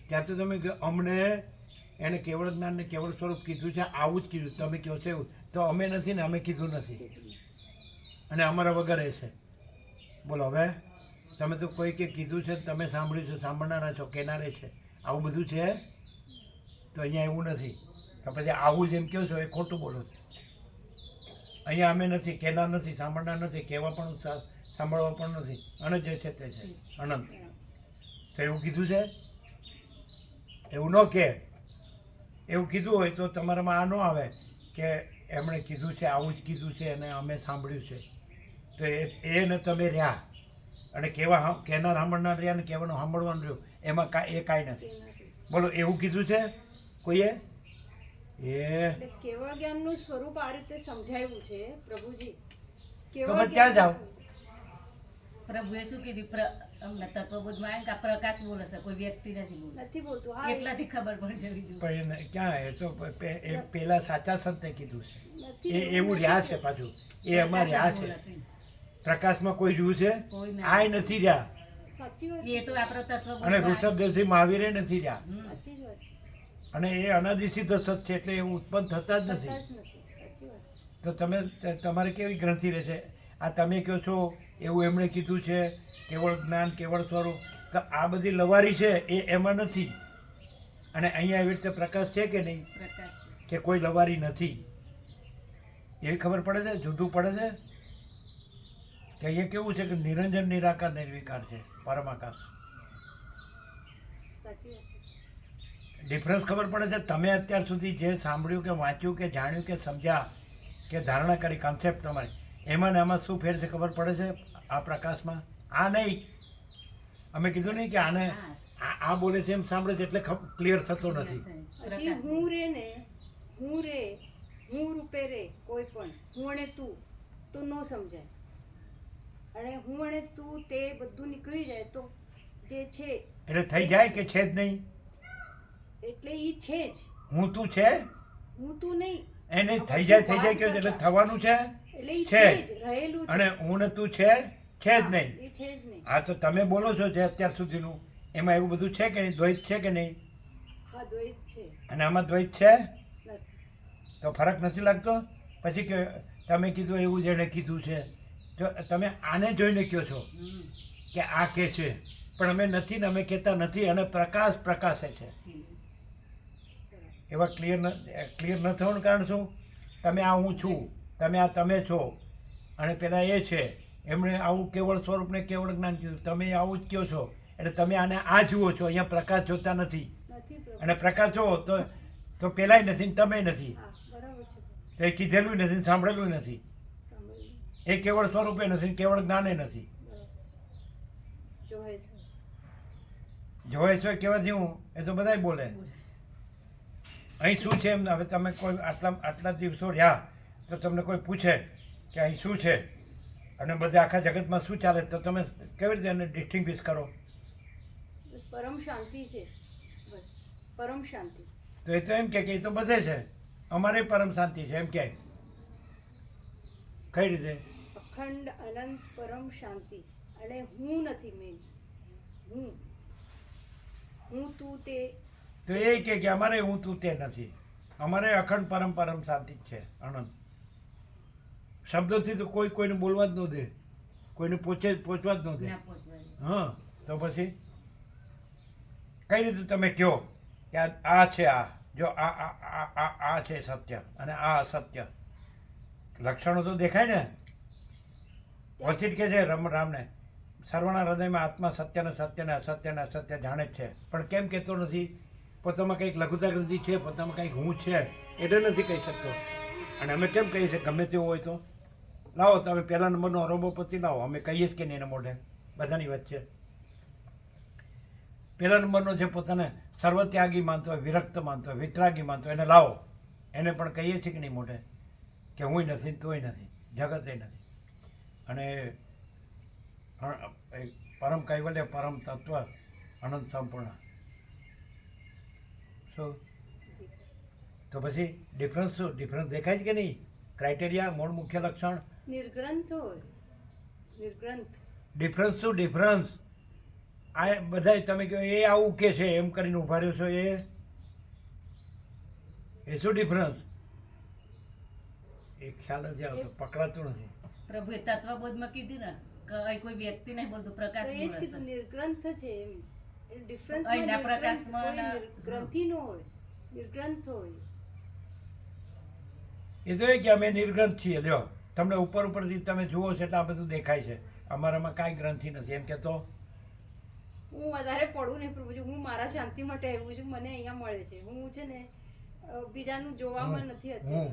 ત્યાં તો તમે અમને એને કેવળ જ્ઞાન ને કેવળ સ્વરૂપ કીધું છે, આવું જ કીધું. તમે કહો છો એવું તો અમે નથી ને, અમે કીધું નથી, અને અમારા વગર એ છે. બોલો હવે તમે તો કોઈ કે કીધું છે, તમે સાંભળ્યું છે, સાંભળનારા છો, કેનારે છે, આવું બધું છે? તો અહીંયા એવું નથી. તો પછી આવું જેમ કહો છો એ ખોટું બોલો છો. અહીંયા અમે નથી, કેનાર નથી, સાંભળનાર નથી, કહેવા પણ સાંભળવા પણ નથી, અને જે છે તે છે અનંત. તો એવું કીધું છે? એવું ન કે. એવું કીધું હોય તો તમારામાં આ ન આવે કે એમણે કીધું છે, આવું જ કીધું છે અને અમે સાંભળ્યું છે. તો એને તમે રહ્યા, અને કહેનાર સાંભળનાર રહ્યા ને કહેવાનું સાંભળવાનું રહ્યું, એમાં એ કાંઈ નથી. બોલો, એવું કીધું છે કોઈએ? એટલે કેવળ જ્ઞાનનું સ્વરૂપ આ રીતે સમજાવ્યું છે પ્રભુજી. તો પછી ત્યાં જાઓ. પ્રભુએ શું કીધું? અમને તત્વબોધમાં આવે કે આ પ્રકાશ બોલે છે, કોઈ વ્યક્તિ નથી બોલતો. નથી બોલતું. હા, એટલાથી ખબર પડી જવી જોઈએ. પણ ક્યાં એ તો એ પેલા સાચા સંતે કીધું છે. નથી. એ એવું રહ્યા છે પાછું, એ અમારે રહ્યા છે. પ્રકાશમાં કોઈ રહ્યું છે? કોઈ ના. આય નથી રહ્યા. સાચી વાત એ છે. તો આપણો તત્વબોધ અને ઋષભદેવસિંહ મહાવીરે નથી રહ્યા. સાચી જ વાત છે. અને એ અનાદિસિદ્ધ સત છે, એટલે એવું ઉત્પન્ન થતા જ થતા નથી. જ નથી. સાચી વાત છે. તો તમારે કેવી ગ્રંથિ રહેશે? આ તમે કહો છો એવું એમણે કીધું છે, કેવળ જ્ઞાન કેવળ સ્વરૂપ, તો આ બધી લવારી છે એ એમાં નથી. અને અહીંયા એવી રીતે પ્રકાશ છે કે નહીં, પ્રકાશ કે કોઈ લવારી નથી, એવી ખબર પડે છે? જુદું પડે છે કે અહીંયા કેવું છે કે નિરંજન નિરાકાર નિર્વિકાર છે, પરમાકાશ. સાચી વાત છે. ડિફરન્સ ખબર પડે છે? તમે અત્યાર સુધી જે સાંભળ્યું કે વાંચ્યું કે જાણ્યું કે સમજ્યા કે ધારણા કરી કન્સેપ્ટ તમારી, એમાં ને આમાં શું ફેર છે ખબર પડે છે? આ પ્રકાશમાં આ નહીં. અમે કીધું નહીં કે આને આ બોલે છે એમ સાંભળે છે એટલે ક્લિયર થતો નથી. હજી હું રે ને, હું રે, હું રૂપે રે કોઈ પણ, હું અને તું તો ન સમજાય. અને હું અને તું તે બધું નીકળી જાય તો જે છે એટલે થઈ જાય કે છે જ નહીં? એટલે ઈ છે જ. હું તું છે હું તું નહીં. એને થઈ જાય કહો એટલે થવાનું છે એટલે ઈ છે. છે જ, રહેલું છે. અને હું ને તું છે જ નહીં. એ છે જ નહીં. હા તો તમે બોલો છો જે અત્યાર સુધીનું એમાં એવું બધું છે કે નહીં, દ્વૈત છે કે નહીં? હા, દ્વૈત છે. અને આમાં દ્વૈત છે નથી. તો ફરક નથી લાગતો? પછી કે તમે કીધું એવું જેણે કીધું છે તો તમે આને જોઈને કહો છો કે આ કે છે, પણ અમે નથી ને અમે કહેતા નથી, અને પ્રકાશ પ્રકાશે છે. એવા ક્લિયર ન થવાનું કારણ શું? તમે આ હું છું, તમે આ તમે છો, અને પેલા એ છે, એમણે આવું કેવળ સ્વરૂપને કેવળ જ્ઞાન કીધું, તમે આવું જ કહો છો, એટલે તમે આને આ જુઓ છો, અહીંયા પ્રકાશ જોતા નથી. નથી પ્રભુ. અને પ્રકાશ જુઓ તો પેલાય નથી ને તમે નથી, હા, બરાબર છે. તો એ કીધેલું નથી ને સાંભળેલું નથી, સાંભળ્યું. એ કેવળ સ્વરૂપે નથી ને કેવળ જ્ઞાને નથી. બરાબર. જોહે છે. જોવે છે કેવાથી હું એ તો બધાય બોલે. અહીં શું છે એમ હવે તમે કોઈ આટલા દિવસો રહ્યા તો તમને કોઈ પૂછે કે અહીં શું છે અને બધા આખા જગતમાં શું ચાલે તો તમે કેવી રીતે એને ડિસ્ટિંગ્વિશ કરો? બસ પરમ શાંતિ છે. બસ પરમ શાંતિ. તો એ તો એમ કે એ તો બધે છે, અમારે પરમ શાંતિ છે એમ કે કઈ રીતે? અખંડ અનંત પરમ શાંતિ. અને હું નથી મેન. હું તું તે. તો એ કે અમારે હું તું તે નથી, અમારે અખંડ પરમ પરમ શાંતિ જ છે, આનંદ. શબ્દોથી તો કોઈને બોલવા જ ન દે, કોઈને પહોંચવા જ ન દે. ના પહોંચવાનું. હા તો પછી કઈ રીતે તમે કહો કે આ છે, આ જો આ છે સત્ય અને આ અસત્ય? લક્ષણો તો દેખાય ને. વસીટ કે છે રામને, સર્વના હૃદયમાં આત્મા સત્યને સત્યને અસત્યને અસત્ય જાણે જ છે, પણ કેમ કહેતો નથી? પોતામાં કંઈક લઘુતા ગ્રંથિ છે, પોતામાં કંઈક હું છે એટલે નથી કહી શકતો. અને અમે કેમ કહીએ છીએ ગમે તેવું હોય તો લાવો તમે પહેલા નંબરનો અરોબોપતિ લાવો, અમે કહીએ જ કે નહીં એના મોઢે બધાની વચ્ચે. પહેલા નંબરનો જે પોતાને સર્વત્યાગી માનતો હોય, વિરક્ત માનતો હોય, વિતરાગી માનતો હોય એને લાવો, એને પણ કહીએ છીએ કે નહીં મોઢે કે હુંય નથી તોય નથી, જગતે નથી. અને પરમ કૈવલ્ય પરમ તત્વ અનંત સંપૂર્ણ. શું તો પછી ડિફરન્સ શું? ડિફરન્સ દેખાય છે કે નહીં? ક્રાઇટેરિયા, મૂળ મુખ્ય લક્ષણ, નિર્ગ્રંથ હોય. નિર્ગ્રંથ. ડિફરન્સ શું? ડિફરન્સ આ બધાય તમે કહો એ આવું કે છે એમ કરીને ઉભા રહ્યો છો, એ શું ડિફરન્સ? એ ખ્યાલ નથી આવતો, પકડાતું નથી. પ્રભુએ તત્વબોધમાં કીધું ને કે અહીં કોઈ વ્યક્તિ નહીં બોલતું, તો એ જ પ્રકાશનું કીધું રસ. નિર્ગ્રંથ છે એમ. એ ડિફરન્સ અહીંના પ્રકાશમાં ગ્રંથિ નો હોય, નિર્ગ્રંથ હોય. એ તો એ કે અમે નિર્ગ્રંથ છીએ. લ્યો તમને ઉપર ઉપરથી તમે જુઓ છો એટલે આ બધું દેખાય છે, અમારામાં કાંઈ ગ્રંથિ નથી એમ કહેતો. હું વધારે પડું નહીં પ્રભુજી, હું મારા શાંતિ માટે આવ્યું છું, મને અહીંયા મળે છે. હું છે ને બીજાનું જોવામાં નથી અત્યારે.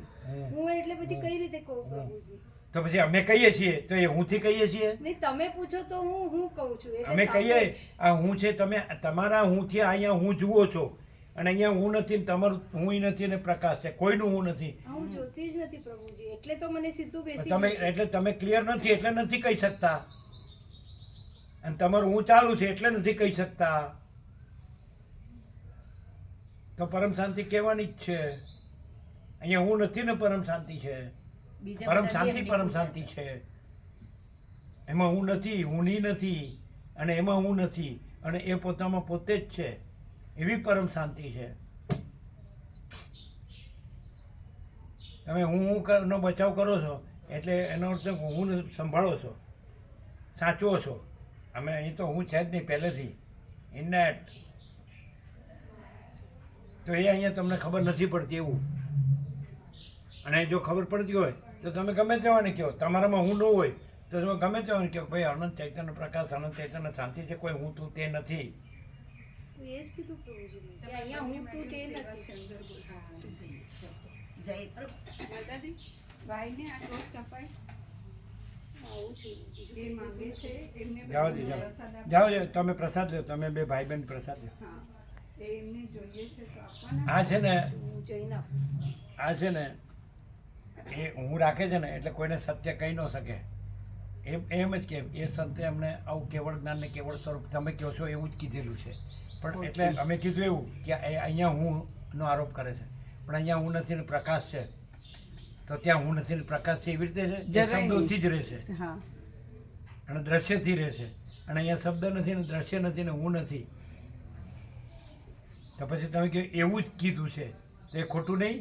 હું એટલે પછી કઈ રીતે કહું પ્રભુજી? તો પછી અમે કહીએ છીએ તો એ હુંથી કહીએ છીએ? નહીં, તમે પૂછો તો હું કહું છું. એટલે અમે કહીએ સાંભળો. આ હું છે, તમે તમારા હુંથી અહીંયા હું જુઓ છો, અને અહીંયા હું નથી ને તમારું હુંય નથી ને પ્રકાશ છે, કોઈનું હું નથી. હા, હું જોતી જ નથી પ્રભુજી, એટલે તો મને સીધું બેસી તમે ગયું છે. એટલે તમે ક્લિયર નથી એટલે નથી કહી શકતા, અને તમારું હું ચાલુ છે એટલે નથી કહી શકતા. તો પરમ શાંતિ કહેવાની જ છે. અહીંયા હું નથી ને પરમ શાંતિ છે, બીજા પરમ બધા શાંતિ દેહની પરમ પૂજા શાંતિ છે. એમાં હું નથી, હુંની નથી, અને એમાં હું નથી, અને એ પોતામાં પોતે જ છે, એવી પરમ શાંતિ છે. તમે નો બચાવ કરો છો એટલે એનો અર્થ હું સંભાળો છો, સાચવો છો. અમે અહીં તો હું છે જ નહીં પહેલેથી, ઇનનેટ. તો એ અહીંયા તમને ખબર નથી પડતી એવું. અને જો ખબર પડતી હોય તો તમે ગમે તેવાને કહો, તમારામાં હું ન હોય તો તમે ગમે તેવાને કહો ભાઈ અનંત ચૈતન્ય પ્રકાશ, અનંત ચૈતન્ય શાંતિ છે, કોઈ હું તું તે નથી. એ જ કીધું પ્રભુજી મેં, કે અહીંયા હું તું તે નથી. જય પ્રભુ. દાદાજી ભાઈને આ ટોસ્ટ અપાય, આવું છે. એ માંગે છે એમને જાઓ જી, પ્રસાદ જાઓ આપો. જાઓ જાઓ, તમે પ્રસાદ લો, તમે બે ભાઈ બહેન પ્રસાદ લો. હા, એ એમને જોઈએ છે તો આપવાના. આ છે ને, હું જઈને આપું. આ છે ને એ હું રાખે છે ને એટલે કોઈને સત્ય કહી ન શકે. એમ જ કે એ સંતે અમને આવું કેવળ જ્ઞાન ને કેવળ સ્વરૂપ તમે કહો છો એવું જ કીધેલું છે. પણ એટલે અમે કીધું એવું કે અહીંયા હુંનો આરોપ કરે છે, પણ અહીંયા હું નથી ને પ્રકાશ છે, તો ત્યાં હું નથી ને પ્રકાશ છે એવી રીતે છે, જરાય નહીં. શબ્દોથી જ રહેશે હા અને દ્રશ્યથી રહેશે, અને અહીંયા શબ્દ નથી ને દ્રશ્ય નથી ને હું નથી. તો પછી તમે કે એવું જ કીધું છે તો એ ખોટું નહીં?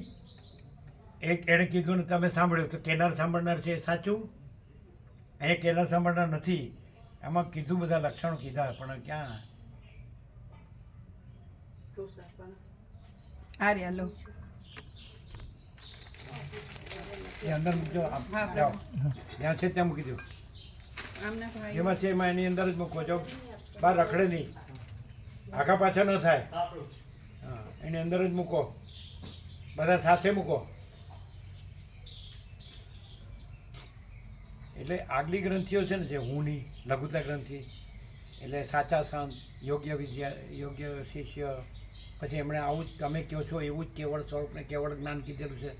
એક એણે કીધું ને તમે સાંભળ્યું તો કેનાર સાંભળનાર છે એ સાચું? અહીંયા કેનાર સાંભળનાર નથી, આમાં કીધું બધા લક્ષણો કીધા પણ ક્યાં? આર્યા લો એ અંદર મૂકજો, જાઓ જ્યાં છે ત્યાં મૂકી દો. આમના ભાઈ જેમાં છે એમાં એની અંદર જ મૂકો, જો બહાર રખડે નહીં, આગા પાછા ન થાય. હા, એની અંદર જ મૂકો, બધા સાથે મૂકો. એટલે આગલી ગ્રંથિઓ છે ને જે હુંની લઘુતા ગ્રંથિ, એટલે સાચા સંત, યોગ્ય વિદ્યા, યોગ્ય શિષ્ય, પછી એમણે આવું જ તમે કહો છો એવું જ કેવળ સ્વરૂપને કેવળ જ્ઞાન કીધેલું છે.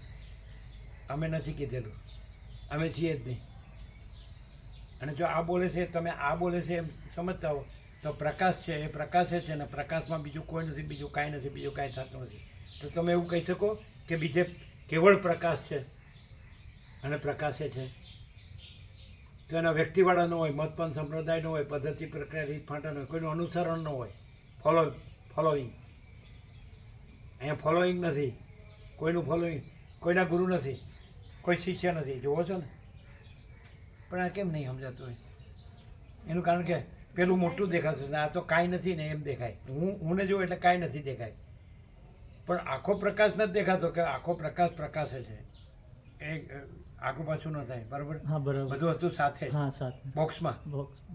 અમે નથી કીધેલું, અમે છીએ જ નહીં. અને જો આ બોલે છે, તમે આ બોલે છે એમ સમજતા હો તો પ્રકાશ છે એ પ્રકાશે છે ને પ્રકાશમાં બીજું કોઈ નથી, બીજું કાંઈ નથી, બીજું કાંઈ થતું નથી. તો તમે એવું કહી શકો કે બીજે કેવળ પ્રકાશ છે અને પ્રકાશે છે? તો એના વ્યક્તિવાળા ન હોય, મતપંથ સંપ્રદાય ન હોય, પદ્ધતિ પ્રક્રિયા રીત ફાંટા ન હોય, કોઈનું અનુસરણ ન હોય, ફોલોઈંગ. અહીંયા ફોલોઈંગ નથી, કોઈનું ફોલોઈંગ, કોઈના ગુરુ નથી, કોઈ શિષ્ય નથી. જુઓ છો ને? પણ આ કેમ નહીં સમજાતું હોય? એનું કારણ કે પેલું મોટું દેખાતું છે, આ તો કાંઈ નથી ને એમ દેખાય. હું ને જોઉં એટલે કાંઈ નથી દેખાય, પણ આખો પ્રકાશ નથી દેખાતો કે આખો પ્રકાશ પ્રકાશે છે. એ આખું પાછું ન થાય, બરાબર? हाँ बराबर બધું હતું સાથે हाँ साथ में બોક્સમાં,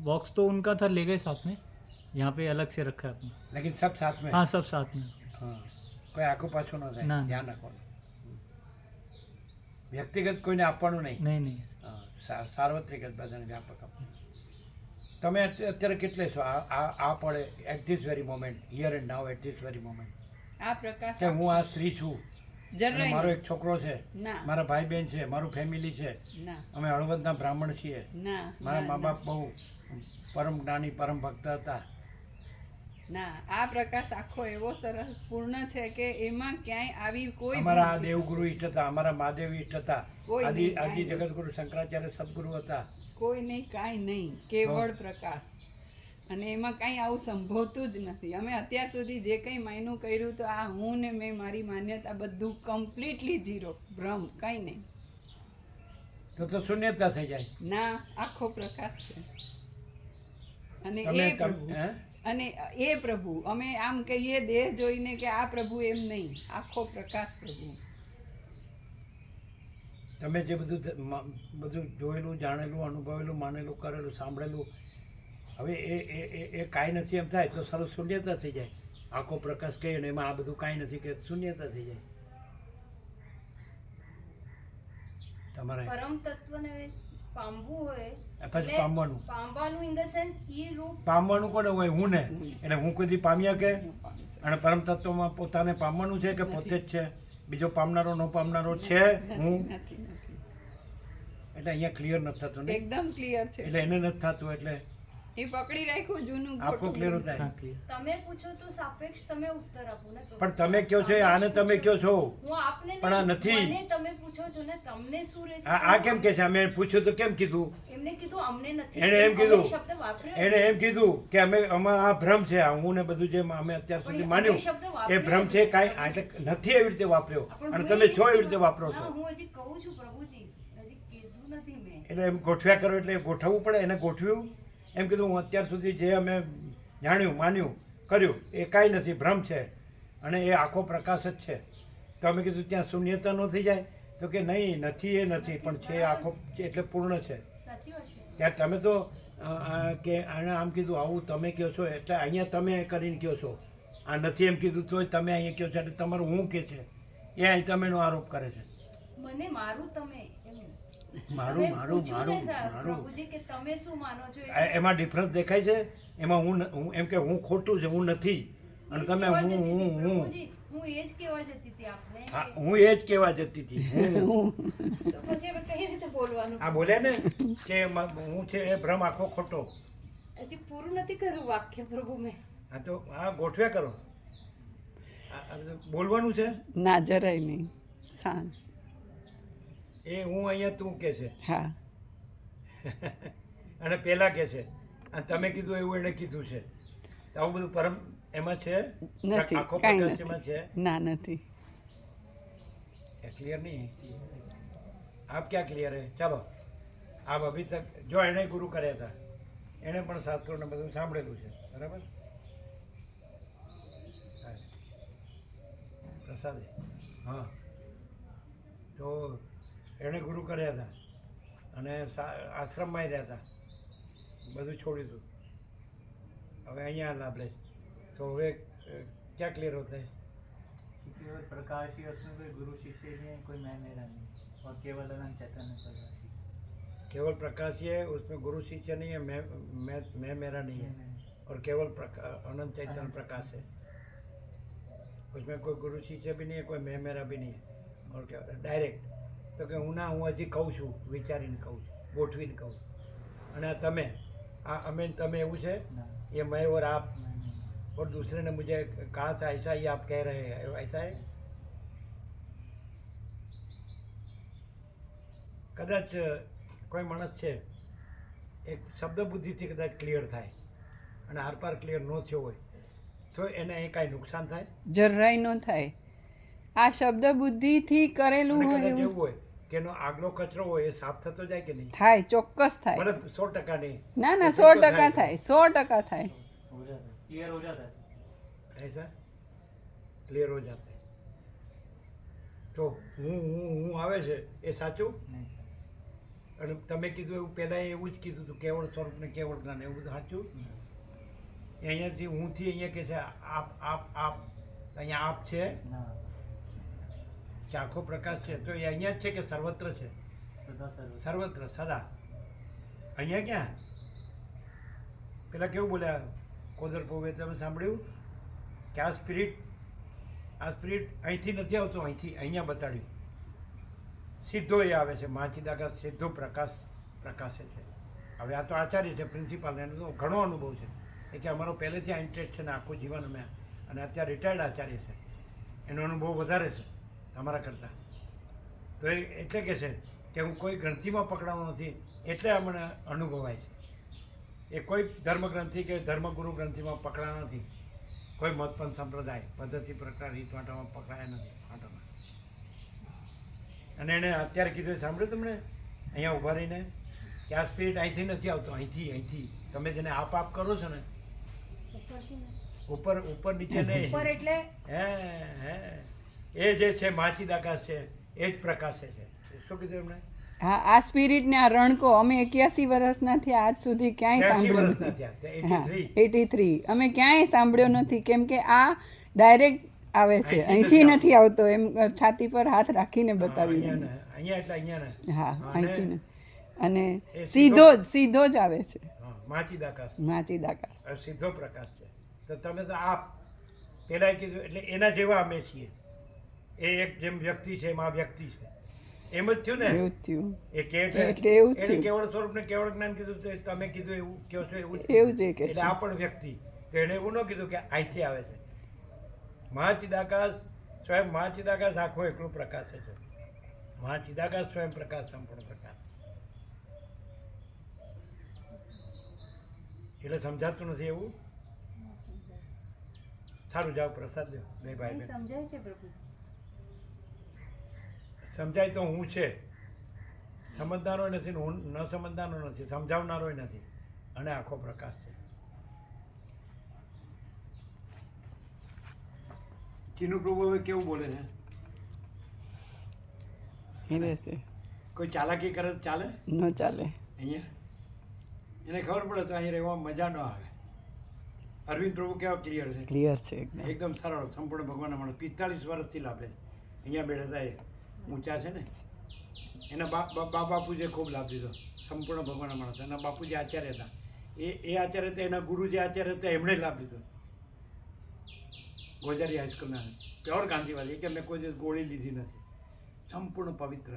बॉक्स तो उनका था ले गए साथ में, यहाँ पे अलग से रखा है अपना। લેકિન સબ સાથ મેં. हाँ सब साथ में। હા, કોઈ આખું પાછું ન થાય, ના. ધ્યાન રાખવાનું. વ્યક્તિગત કોઈને આપવાનું નહીં, नहीं नहीं હા, સાર્વત્રિક જ બધાને વ્યાપક આપવાનું. તમે અત્યારે કેટલે છો આ પડે at this very moment, here and now, at this very moment, આ પ્રકાશ કે હું આ સ્ત્રી છું, અને જરાય મારો નહીં. એક છોકરો છે, ના મારા ભાઈ બહેન છે, મારું ફેમિલી છે, ના અમે હળવદના બ્રાહ્મણ છીએ, ના મારા ના, મા બાપ બહુ પરમ જ્ઞાની પરમ ભક્ત હતા. ના આ પ્રકાશ આખો એવો સરસ પૂર્ણ છે કે એમાં ક્યાંય આવી કોઈ અમારા આ દેવગુરુ ઈષ્ટ હતા, અમારા મહાદેવ ઈષ્ટ હતા, કોઈ આદિ નહીં, આદિ કાંઈ જગતગુરુ શંકરાચાર્ય સદગુરુ હતા. કોઈ નહીં, કાંઈ નહીં, કેવળ પ્રકાશ. અને એમાં કાંઈ આવું સંભવતું જ નથી. અમે અત્યાર સુધી જે કંઈ માયનું કર્યું તો આ હું ને મેં મારી માન્યતા બધું કમ્પ્લીટલી ઝીરો, ભ્રમ, કાંઈ નહીં. તો શૂન્યતા થઈ જાય. ના આખો પ્રકાશ છે. અને તમે એ પ્રભુ, હે? અને એ પ્રભુ, અમે આમ કહીએ દેહ જોઈને કે આ પ્રભુ, એમ નહીં, આખો પ્રકાશ પ્રભુ. તમે જે બધું જોયેલું, જાણેલું, અનુભવેલું, માનેલું, કરેલું, સાંભળેલું, હવે એ કાંઈ નથી એમ થાય તો સારું શૂન્યતા થઈ જાય. આખો પ્રકાશ કહીએ ને એમાં આ બધું કાંઈ નથી કે શૂન્યતા થઈ જાય. તમારે પરમ તત્વને પામવું હોય પછી એટલે પામવાનું, પામવાનું ઇન ધ સેન્સ ઈ રૂપ પામવાનું કોને હોય? હું ને. એટલે હું કોઈ દી પામ્યા કે? અને પરમ તત્વમાં પોતાને પામવાનું છે કે પોતે જ છે? બીજો પામનારો ન પામનારો છે હું? નથી નથી, એટલે અહીંયા ક્લિયર નથી થતું ને, એકદમ ક્લિયર છે. એટલે એને નથી થતું, એટલે એ પકડી રાખ્યું જૂનું આખું ખોટું. ક્લિયર થાય. हाँ क्लियर। તમે પૂછો તો સાપેક્ષ તમે ઉત્તર આપો ને પ્રભુ. પણ તમે કયો છો આને, તમે કયો છો હું આપને પણ આ નહીં, નથી. મને તમે પૂછો છો ને, તમને શું રહે છે? આ કેમ કે છે? અમે પૂછ્યું તો કેમ કીધું? એમને કીધું અમને નથી. એણે એમ અમે કીધું. શબ્દ વાપર્યો. એણે એમ કીધું કે આમાં આ ભ્રમ છે, આ હું ને બધું જે અમે અત્યાર સુધી પણ માન્યું એ શબ્દ એ વાપર્યો ભ્રમ છે. કાંઈ એટલે નથી એવી રીતે વાપર્યો, પણ અને હું તમે એ જ છો એવી કીધું. રીતે વાપરો ના, છો. હું હજી કહું છું પ્રભુજી, હજી કીધું નથી મેં. એટલે એમ ગોઠવ્યા કરો, એટલે ગોઠવવું પડે. એને ગોઠવ્યું, એમ કીધું હું અત્યાર સુધી જે અમે જાણ્યું, માન્યું, કર્યું એ કાંઈ નથી, ભ્રમ છે, અને એ આખો પ્રકાશ જ છે. તો અમે કીધું ત્યાં શૂન્યતા ન થઈ જાય? તો કે નહીં, નથી એ નથી, પણ છે આખો, એટલે પૂર્ણ છે. સાચી વાત છે. ત્યારે તમે તો કે આણે આમ કીધું, આવું તમે કહો છો, એટલે અહીંયા તમે કરીને કહો છો. આ નથી એમ કીધું તોય તમે અહીંયા કહો છો, એટલે તમારું હું કે છે એ અહીં તમેનો આરોપ કરે છે. મને મારું તમે એમ. મારું તમે મારું પૂછ્યું ને મારું સર, મારું પ્રભુજી કે તમે શું માનો છો એટલે એમાં ડિફરન્સ દેખાય છે? એમાં હું એમ કે હું ખોટું છે, હું નથી, અને તમે કહેવા હું જતી હતી, હું હું પ્રભુજી, હું એ જ કહેવા જતી હતી આપને. હા, હું એ જ કહેવા જતી હતી. હું તો પછી હવે કઈ રીતે બોલવાનું? આ બોલ્યા ને કે હું છે એ ભ્રમ આખો ખોટો. હજી પૂરું નથી કર્યું વાક્ય પ્રભુ મેં. હા તો હા ગોઠવ્યા કરો. આ બધું બોલવાનું છે ના જરાય નહીં, શાંત. એ હું અહીંયા તું કે છે હા, અને પેલા કે છે અને તમે કીધું એવું એને કીધું છે. આવું બધું પરમ એમાં છે નથી, આખો કાંઈ પ્રકાશ એમાં છે. નથી. ના, નથી. क्लियर नहीं है आप क्या क्लियर है चलो आप अभी तक जो એને ગુરુ કર્યા હતા એણે પણ શાસ્ત્રોને બધું સાંભળેલું છે બરાબર. હા. પ્રસાદ હા તો એણે ગુરુ કર્યા હતા અને આશ્રમમાં રહ્યા હતા, બધું છોડ્યું હતું. હવે અહીંયા લાભ લે તો હવે ક્યાં ક્લિયર હોતા है? केवल प्रकाश ही उसमें कोई गुरु शिष्य नहीं है, कोई मैं मेरा नहीं, और केवल अनंत चैतन्य प्रकाश ही। केवल प्रकाश ही है, उसमें गुरु शिष्य नहीं है, मैं मेरा नहीं है, और केवल अनंत चैतन्य प्रकाश है. उसमें कोई गुरु शिष्य भी नहीं है, कोई मैं मेरा भी नहीं है. और क्या डायरेक्ट તો કે હું ના હું હજી કહું છું, વિચારીને કહું છું, ગોઠવીને કહું છું. અને આ તમે આ અમે તમે એવું છે ये मैं और आप और दूसरे ने मुझे कहा था ऐसा ही आप कह रहे हैं, ऐसा है? કદાચ કોઈ માણસ છે એક શબ્દ બુદ્ધિથી કદાચ ક્લિયર થાય અને આરપાર ક્લિયર ન થયો હોય તો એને અહીં કાંઈ નુકસાન થાય? જરાય ન થાય. આ શબ્દ બુદ્ધિથી કરેલું અને હોય કદાચ એવું એવું હોય કે એનો આગલો કચરો હોય એ સાફ થતો જાય કે નહીં? થાય, ચોક્કસ થાય. મતલબ 100% નહીં. ના ના, એટલો 100% થાય, 100% થાય. हो जाता है, क्लियर हो जाता है। ऐसा क्लियर हो जाता है. તો હું આવે છે એ સાચું? नहीं सर, અને તમે કીધું એવું પહેલાં એવું જ કીધું હતું કેવળ સ્વરૂપ ને કેવળ જ્ઞાન, એવું બધું સાચું? અહીંયાથી હુંથી અહીંયા કે છે આપ અહીંયા આપ છે ना કે આખો પ્રકાશ છે તો એ અહીંયા જ છે કે સર્વત્ર છે? सदा सर्व સર્વત્ર સદા. અહીંયા ક્યાં? પેલા કેવું બોલ્યા કોદર પોવે, તમે સાંભળ્યું કે આ સ્પિરિટ અહીંથી નથી આવતો, અહીંથી અહીંયા બતાડ્યું. સીધો એ આવે છે, મહાચિદાકાશ સીધો પ્રકાશે છે. હવે આ તો આચાર્ય છે, પ્રિન્સિપાલ, એનો ઘણો અનુભવ છે. એ કે અમારો પહેલેથી આ ઇન્ટરેસ્ટ છે ને આખું જીવન અમે, અને અત્યારે રિટાયર્ડ આચાર્ય છે, એનો અનુભવ વધારે છે અમારા કરતાં. તો એ એટલે કે છે કે હું કોઈ ગ્રંથિમાં પકડાવાનો નથી, એટલે અમને અનુભવાય છે. એ કોઈ ધર્મગ્રંથિ કે ધર્મગુરુ ગ્રંથિમાં પકડાયા નથી, કોઈ મતપંથ સંપ્રદાય પદ્ધતિ પ્રકાર રીત વાંટામાં પકડાયા નથી વાંટામાં. અને એણે અત્યારે કીધું એ સાંભળ્યું તમને અહીંયા ઊભા રહીને કે આ સ્પિરિટ અહીંથી નથી આવતો, અહીંથી તમે જેને આપ કરો છો ને, ઉપર નીચે નહીં, ઉપર એટલે હે એ જે છે મહાચિદાકાશ છે એ જ પ્રકાશે છે. શું કીધું એમણે? હા, આ સ્પિરિટને આ રણકો અમે 81 વર્ષના થયા આજ સુધી ક્યાંય 80 સાંભળ્યો વર્ષના નથી. થયા, હા, 83. 83 અમે ક્યાંય સાંભળ્યો નથી, કેમ કે આ ડાયરેક્ટ આવે છે, અહીંથી અહીંથી નથી નથી આવતો. એમ છાતી પર હાથ રાખીને બતાવી અહીંયા દીધું. ને, અહીંયા એટલે અહીંયા ને. હા, અને અહીંથી ને. અને એ સીધો જ આવે છે, હા, મહાચિદાકાશ માચિદાકાશ. સીધો પ્રકાશ છે. તો તમે તો આપ પહેલાં કીધું એટલે એના જેવા અમે છીએ. એ એક જેમ વ્યક્તિ છે એમ આ વ્યક્તિ છે, એમ જ થયું ને? એવું જ થયું. એ કે એટલે એવું જ એને થયું. કેવળ સ્વરૂપ ને કેવળ જ્ઞાન કીધું તો તમે કીધું એવું કહો છો એવું જ એવું જ એ કહે એટલે છે. આ પણ વ્યક્તિ, તો એણે એવું ન કીધું કે અહીંથી આવે છે. મહાચિદાકાશ સ્વયં મહાચિદાકાશ આખો એકલું પ્રકાશ છે. મહાચિદાકાશ સ્વયં પ્રકાશ, સંપૂર્ણ પ્રકાશ. એટલે સમજાતું નથી એવું? સારું, જાઓ પ્રસાદ લો બે ભાઈ બહેન. સમજાય છે પ્રભુ. સમજાય તો હું છે, સમજનારો નથી ને હું ન સમજનારો નથી, સમજાવનારો નથી, અને આખો પ્રકાશ છે. ચીનુ પ્રભુ હવે કેવું બોલે છે? એ રહેશે, કોઈ ચાલાકી કરે તો ચાલે? ન ચાલે. અહીંયા એને ખબર પડે તો અહીં રહેવામાં મજા ન આવે. અરવિંદ પ્રભુ કેવા ક્લિયર છે, ક્લિયર છે એકદમ. એકદમ સરળ, સંપૂર્ણ ભગવાનના માણસ. 45 વર્ષથી લાભ લે છે. અહીંયા બેઠા હતા એ ઊંચા છે ને, એના બાપુજીએ ખૂબ લાભ લીધો. સંપૂર્ણ ભગવાનના માણસ. એના બાપુજી આચાર્ય હતા, એ આચાર્ય હતા, એના ગુરુ જે આચાર્ય હતા એમણે લાભ લીધો. ગોજારી હાઈસ્કૂલના પ્યોર ગાંધીવાદી, કે મેં કોઈ દિવસ ગોળી લીધી નથી, સંપૂર્ણ પવિત્ર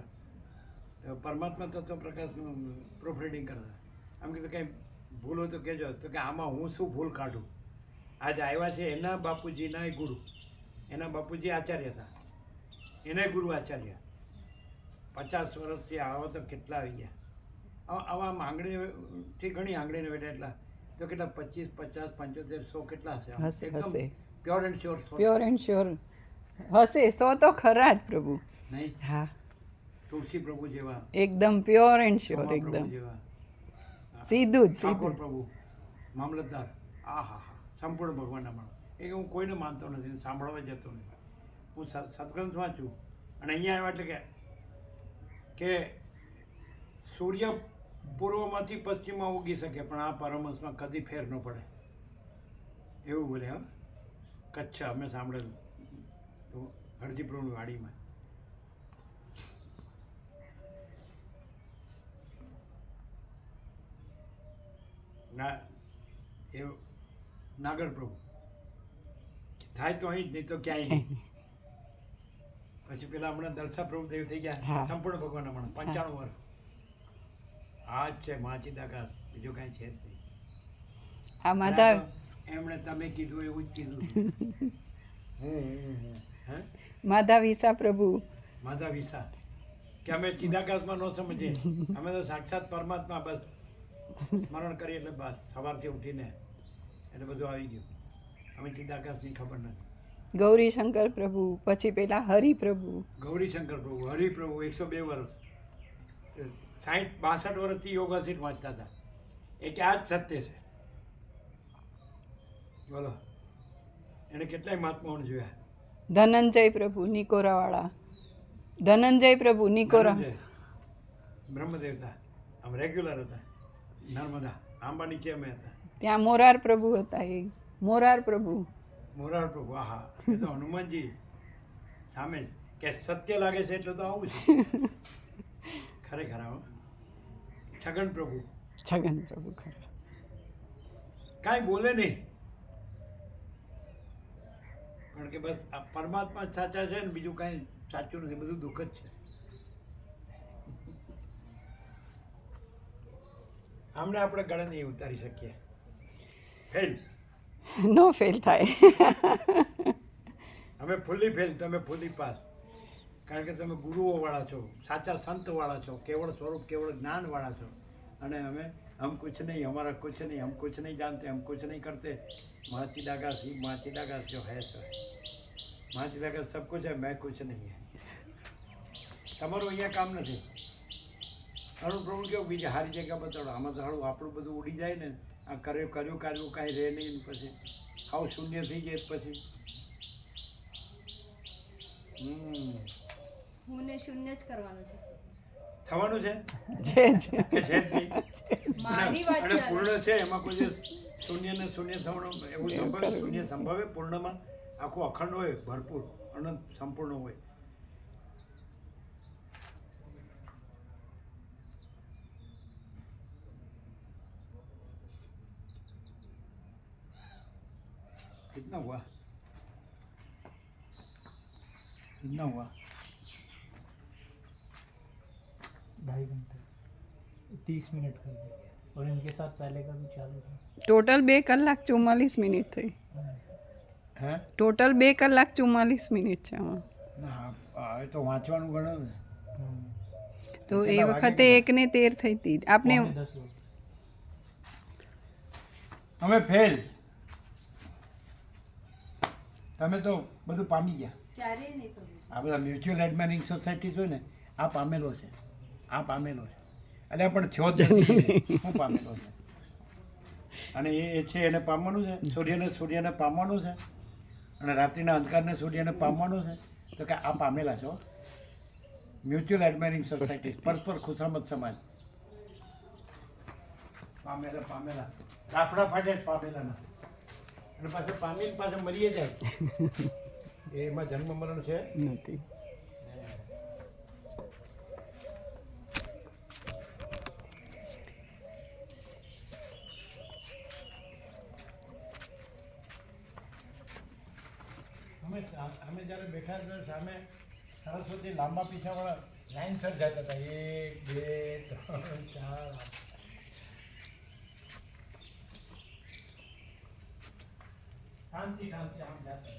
પરમાત્મા તત્વ પ્રકાશનું પ્રૂફ રીડિંગ કરતા. આમ કીધું કંઈ ભૂલ હોય તો કહેજો, તો કે આમાં હું શું ભૂલ કાઢું, આજ આવ્યા છે એના બાપુજીના ગુરુ, એના બાપુજી આચાર્ય હતા, એને ગુરુ આચાર્ય. 50 વર્ષથી આવો તો કેટલા આવી ગયા. આવા આંગળીથી ઘણી આંગળીને બેઠા એટલા તો કેટલા 25, 50, 75, 100 કેટલા હશે? હશે, હશે. Pure and sure pure and sure હશે, 100 તો ખરા જ પ્રભુ. નહીં? હા, તુલસી પ્રભુ જેવા, એકદમ પ્યોર એન્ડ શ્યોર, સોમા પ્રભુ એકદમ જેવા, સીધું જ ઠાકોર સીધું. પ્રભુ, મામલતદાર, આ હા હા, સંપૂર્ણ ભગવાનના માણસ. એ હું કોઈને માનતો નથી, સાંભળવા જતો નથી. હું સત્ગ્રંથ વાંચું અને અહીંયા આવ્યા એટલે કે સૂર્ય પૂર્વમાંથી પશ્ચિમમાં ઉગી શકે પણ આ પરમહંસમાં કદી ફેર ન પડે એવું બોલે. હા, કચ્છ અમે સાંભળેલું તો હરજીપ્રભુની વાડીમાં. ના એ નાગર પ્રભુ થાય તો અહીં જ, નહીં તો ક્યાંય નહીં. પછી પેલા હમણાં દલસા પ્રભુ દેવ થઈ ગયા, હા. સંપૂર્ણ ભગવાન હમણાં 95 વર્ષ. આ જ છે માચિદાકાશ, બીજું કાંઈ છે જ નહીં. આ માતા એમણે તમે કીધું એવું જ કીધું. હે માધા વિસા પ્રભુ. માધા વિસા કે અમે ચિદાકાશમાં ન સમજીએ, અમે તો સાક્ષાત પરમાત્મા બસ સ્મરણ કરીએ એટલે બસ સવારથી ઉઠીને એટલે બધું આવી ગયું. અમે ચિદાકાશની ખબર નથી. ગૌરી શંકર પ્રભુ, પછી પેલા હરિ પ્રભુ. ગૌરીશંકર પ્રભુ, હરિપ્રભુ 102 વર્ષ, 60-62 વર્ષથી યોગાસીટ વાંચતા હતા. એ કે આ જ સત્ય છે. બોલો, એને કેટલાય મહાત્માઓને જોયા. ધનંજય પ્રભુ નિકોરાવાળા. ધનંજય પ્રભુ નિકોરા. ધનંજય, બ્રહ્મદેવતા આમ રેગ્યુલર હતા. નર્મદા આંબા નીચે અમે હતા. ત્યાં મોરાર પ્રભુ હતા, એ મોરાર પ્રભુ. મોરાર પ્રભુ, આહા, એ તો હનુમાનજી સામે જ કે સત્ય લાગે છે એટલે તો આવું છે. ખરેખર આવો. છગન પ્રભુ, છગન પ્રભુ ખરા. કાંઈ બોલે નહીં, કારણ કે બસ આ પરમાત્મા જ સાચા છે ને બીજું કાંઈ સાચું નથી, બધું દુઃખ જ છે. આમને આપણે ગળે નહીં ઉતારી શકીએ. ફેલ, નો ફેલ થાય. અમે ફૂલી ફેલ, તમે ફૂલી પાસ. કારણ કે તમે ગુરુઓવાળા છો, સાચા સંતવાળા છો, કેવળ સ્વરૂપ કેવળ જ્ઞાનવાળા છો. અને અમે હમ કુછ નહીં, હમારા કુછ નહીં, હમ કુછ નહીં जानते, हम कुछ नहीं करते. माचिदाकाश ही माचिदाकाश जो है सो माचिदाकाश सब कुछ है, मैं कुछ नहीं है. તમારું અહીંયા કામ નથી. અરુણ પ્રભુ કેવું બીજી સારી જગ્યા બતાડો. આમાં તો સારું આપણું બધું ઉડી જાય ને. આ કર્યું કાઢવું કાંઈ રહે નહીં, પછી હાવ શૂન્ય થઈ જાય પછી. હું ને શૂન્ય જ કરવાનું છે. થવાનું છે જે કે છે જ નહીં? મારી વાત અને ચાલે. પૂર્ણ છે એમાં કોઈ શૂન્ય ને શૂન્ય થવાનું એવું સંભવે? શૂન્ય સંભવે? પૂર્ણમાં આખું અખંડ હોય, ભરપૂર અનંત સંપૂર્ણ હોય. कितना हुआ? कितना हुआ? 2.5 घंटे 30 मिनट कर दिया और इनके साथ पहले का भी चालू था. ટોટલ 2 કલાક 44 મિનિટ થઈ. હે ટોટલ 2 કલાક 44 મિનિટ છે આમાં. ના એ તો વાંચવાનું ગણો ને. તો એ વખતે 1 ને 13 થઈ હતી આપણે. 10 हुआ. અમે ફેલ, તમે તો બધું પામી ગયા. ક્યારેય નહીં કરવું. આ બધા મ્યુચ્યુઅલ એડમાયરિંગ સોસાયટી છે ને, આ પામેલો છે, આ પામેલો છે. એટલે પણ થયો જ નથી, હું પામેલો છે. અને એ છે એને પામવાનું છે. સૂર્યને પામવાનું છે, અને રાત્રિના અંધકારને સૂર્યને પામવાનું છે. તો કે આ પામેલા છો. મ્યુચ્યુઅલ એડમાયરિંગ સોસાયટી, પરસ્પર ખુશામત સમાજ. પામેલા રાફડા ફાટે જ પામેલાના. અને પાછા પામીને પાછા મરીએ જાય. એમાં જન્મ મરણ છે નથી. અમે જ્યારે બેઠા હતા સામે સરસ્વતી લાંબા પીછાવાળા લાઈનસર જતા હતા. 1, 2, 3, 4. શાંતિ શાંતિ આમ જાતે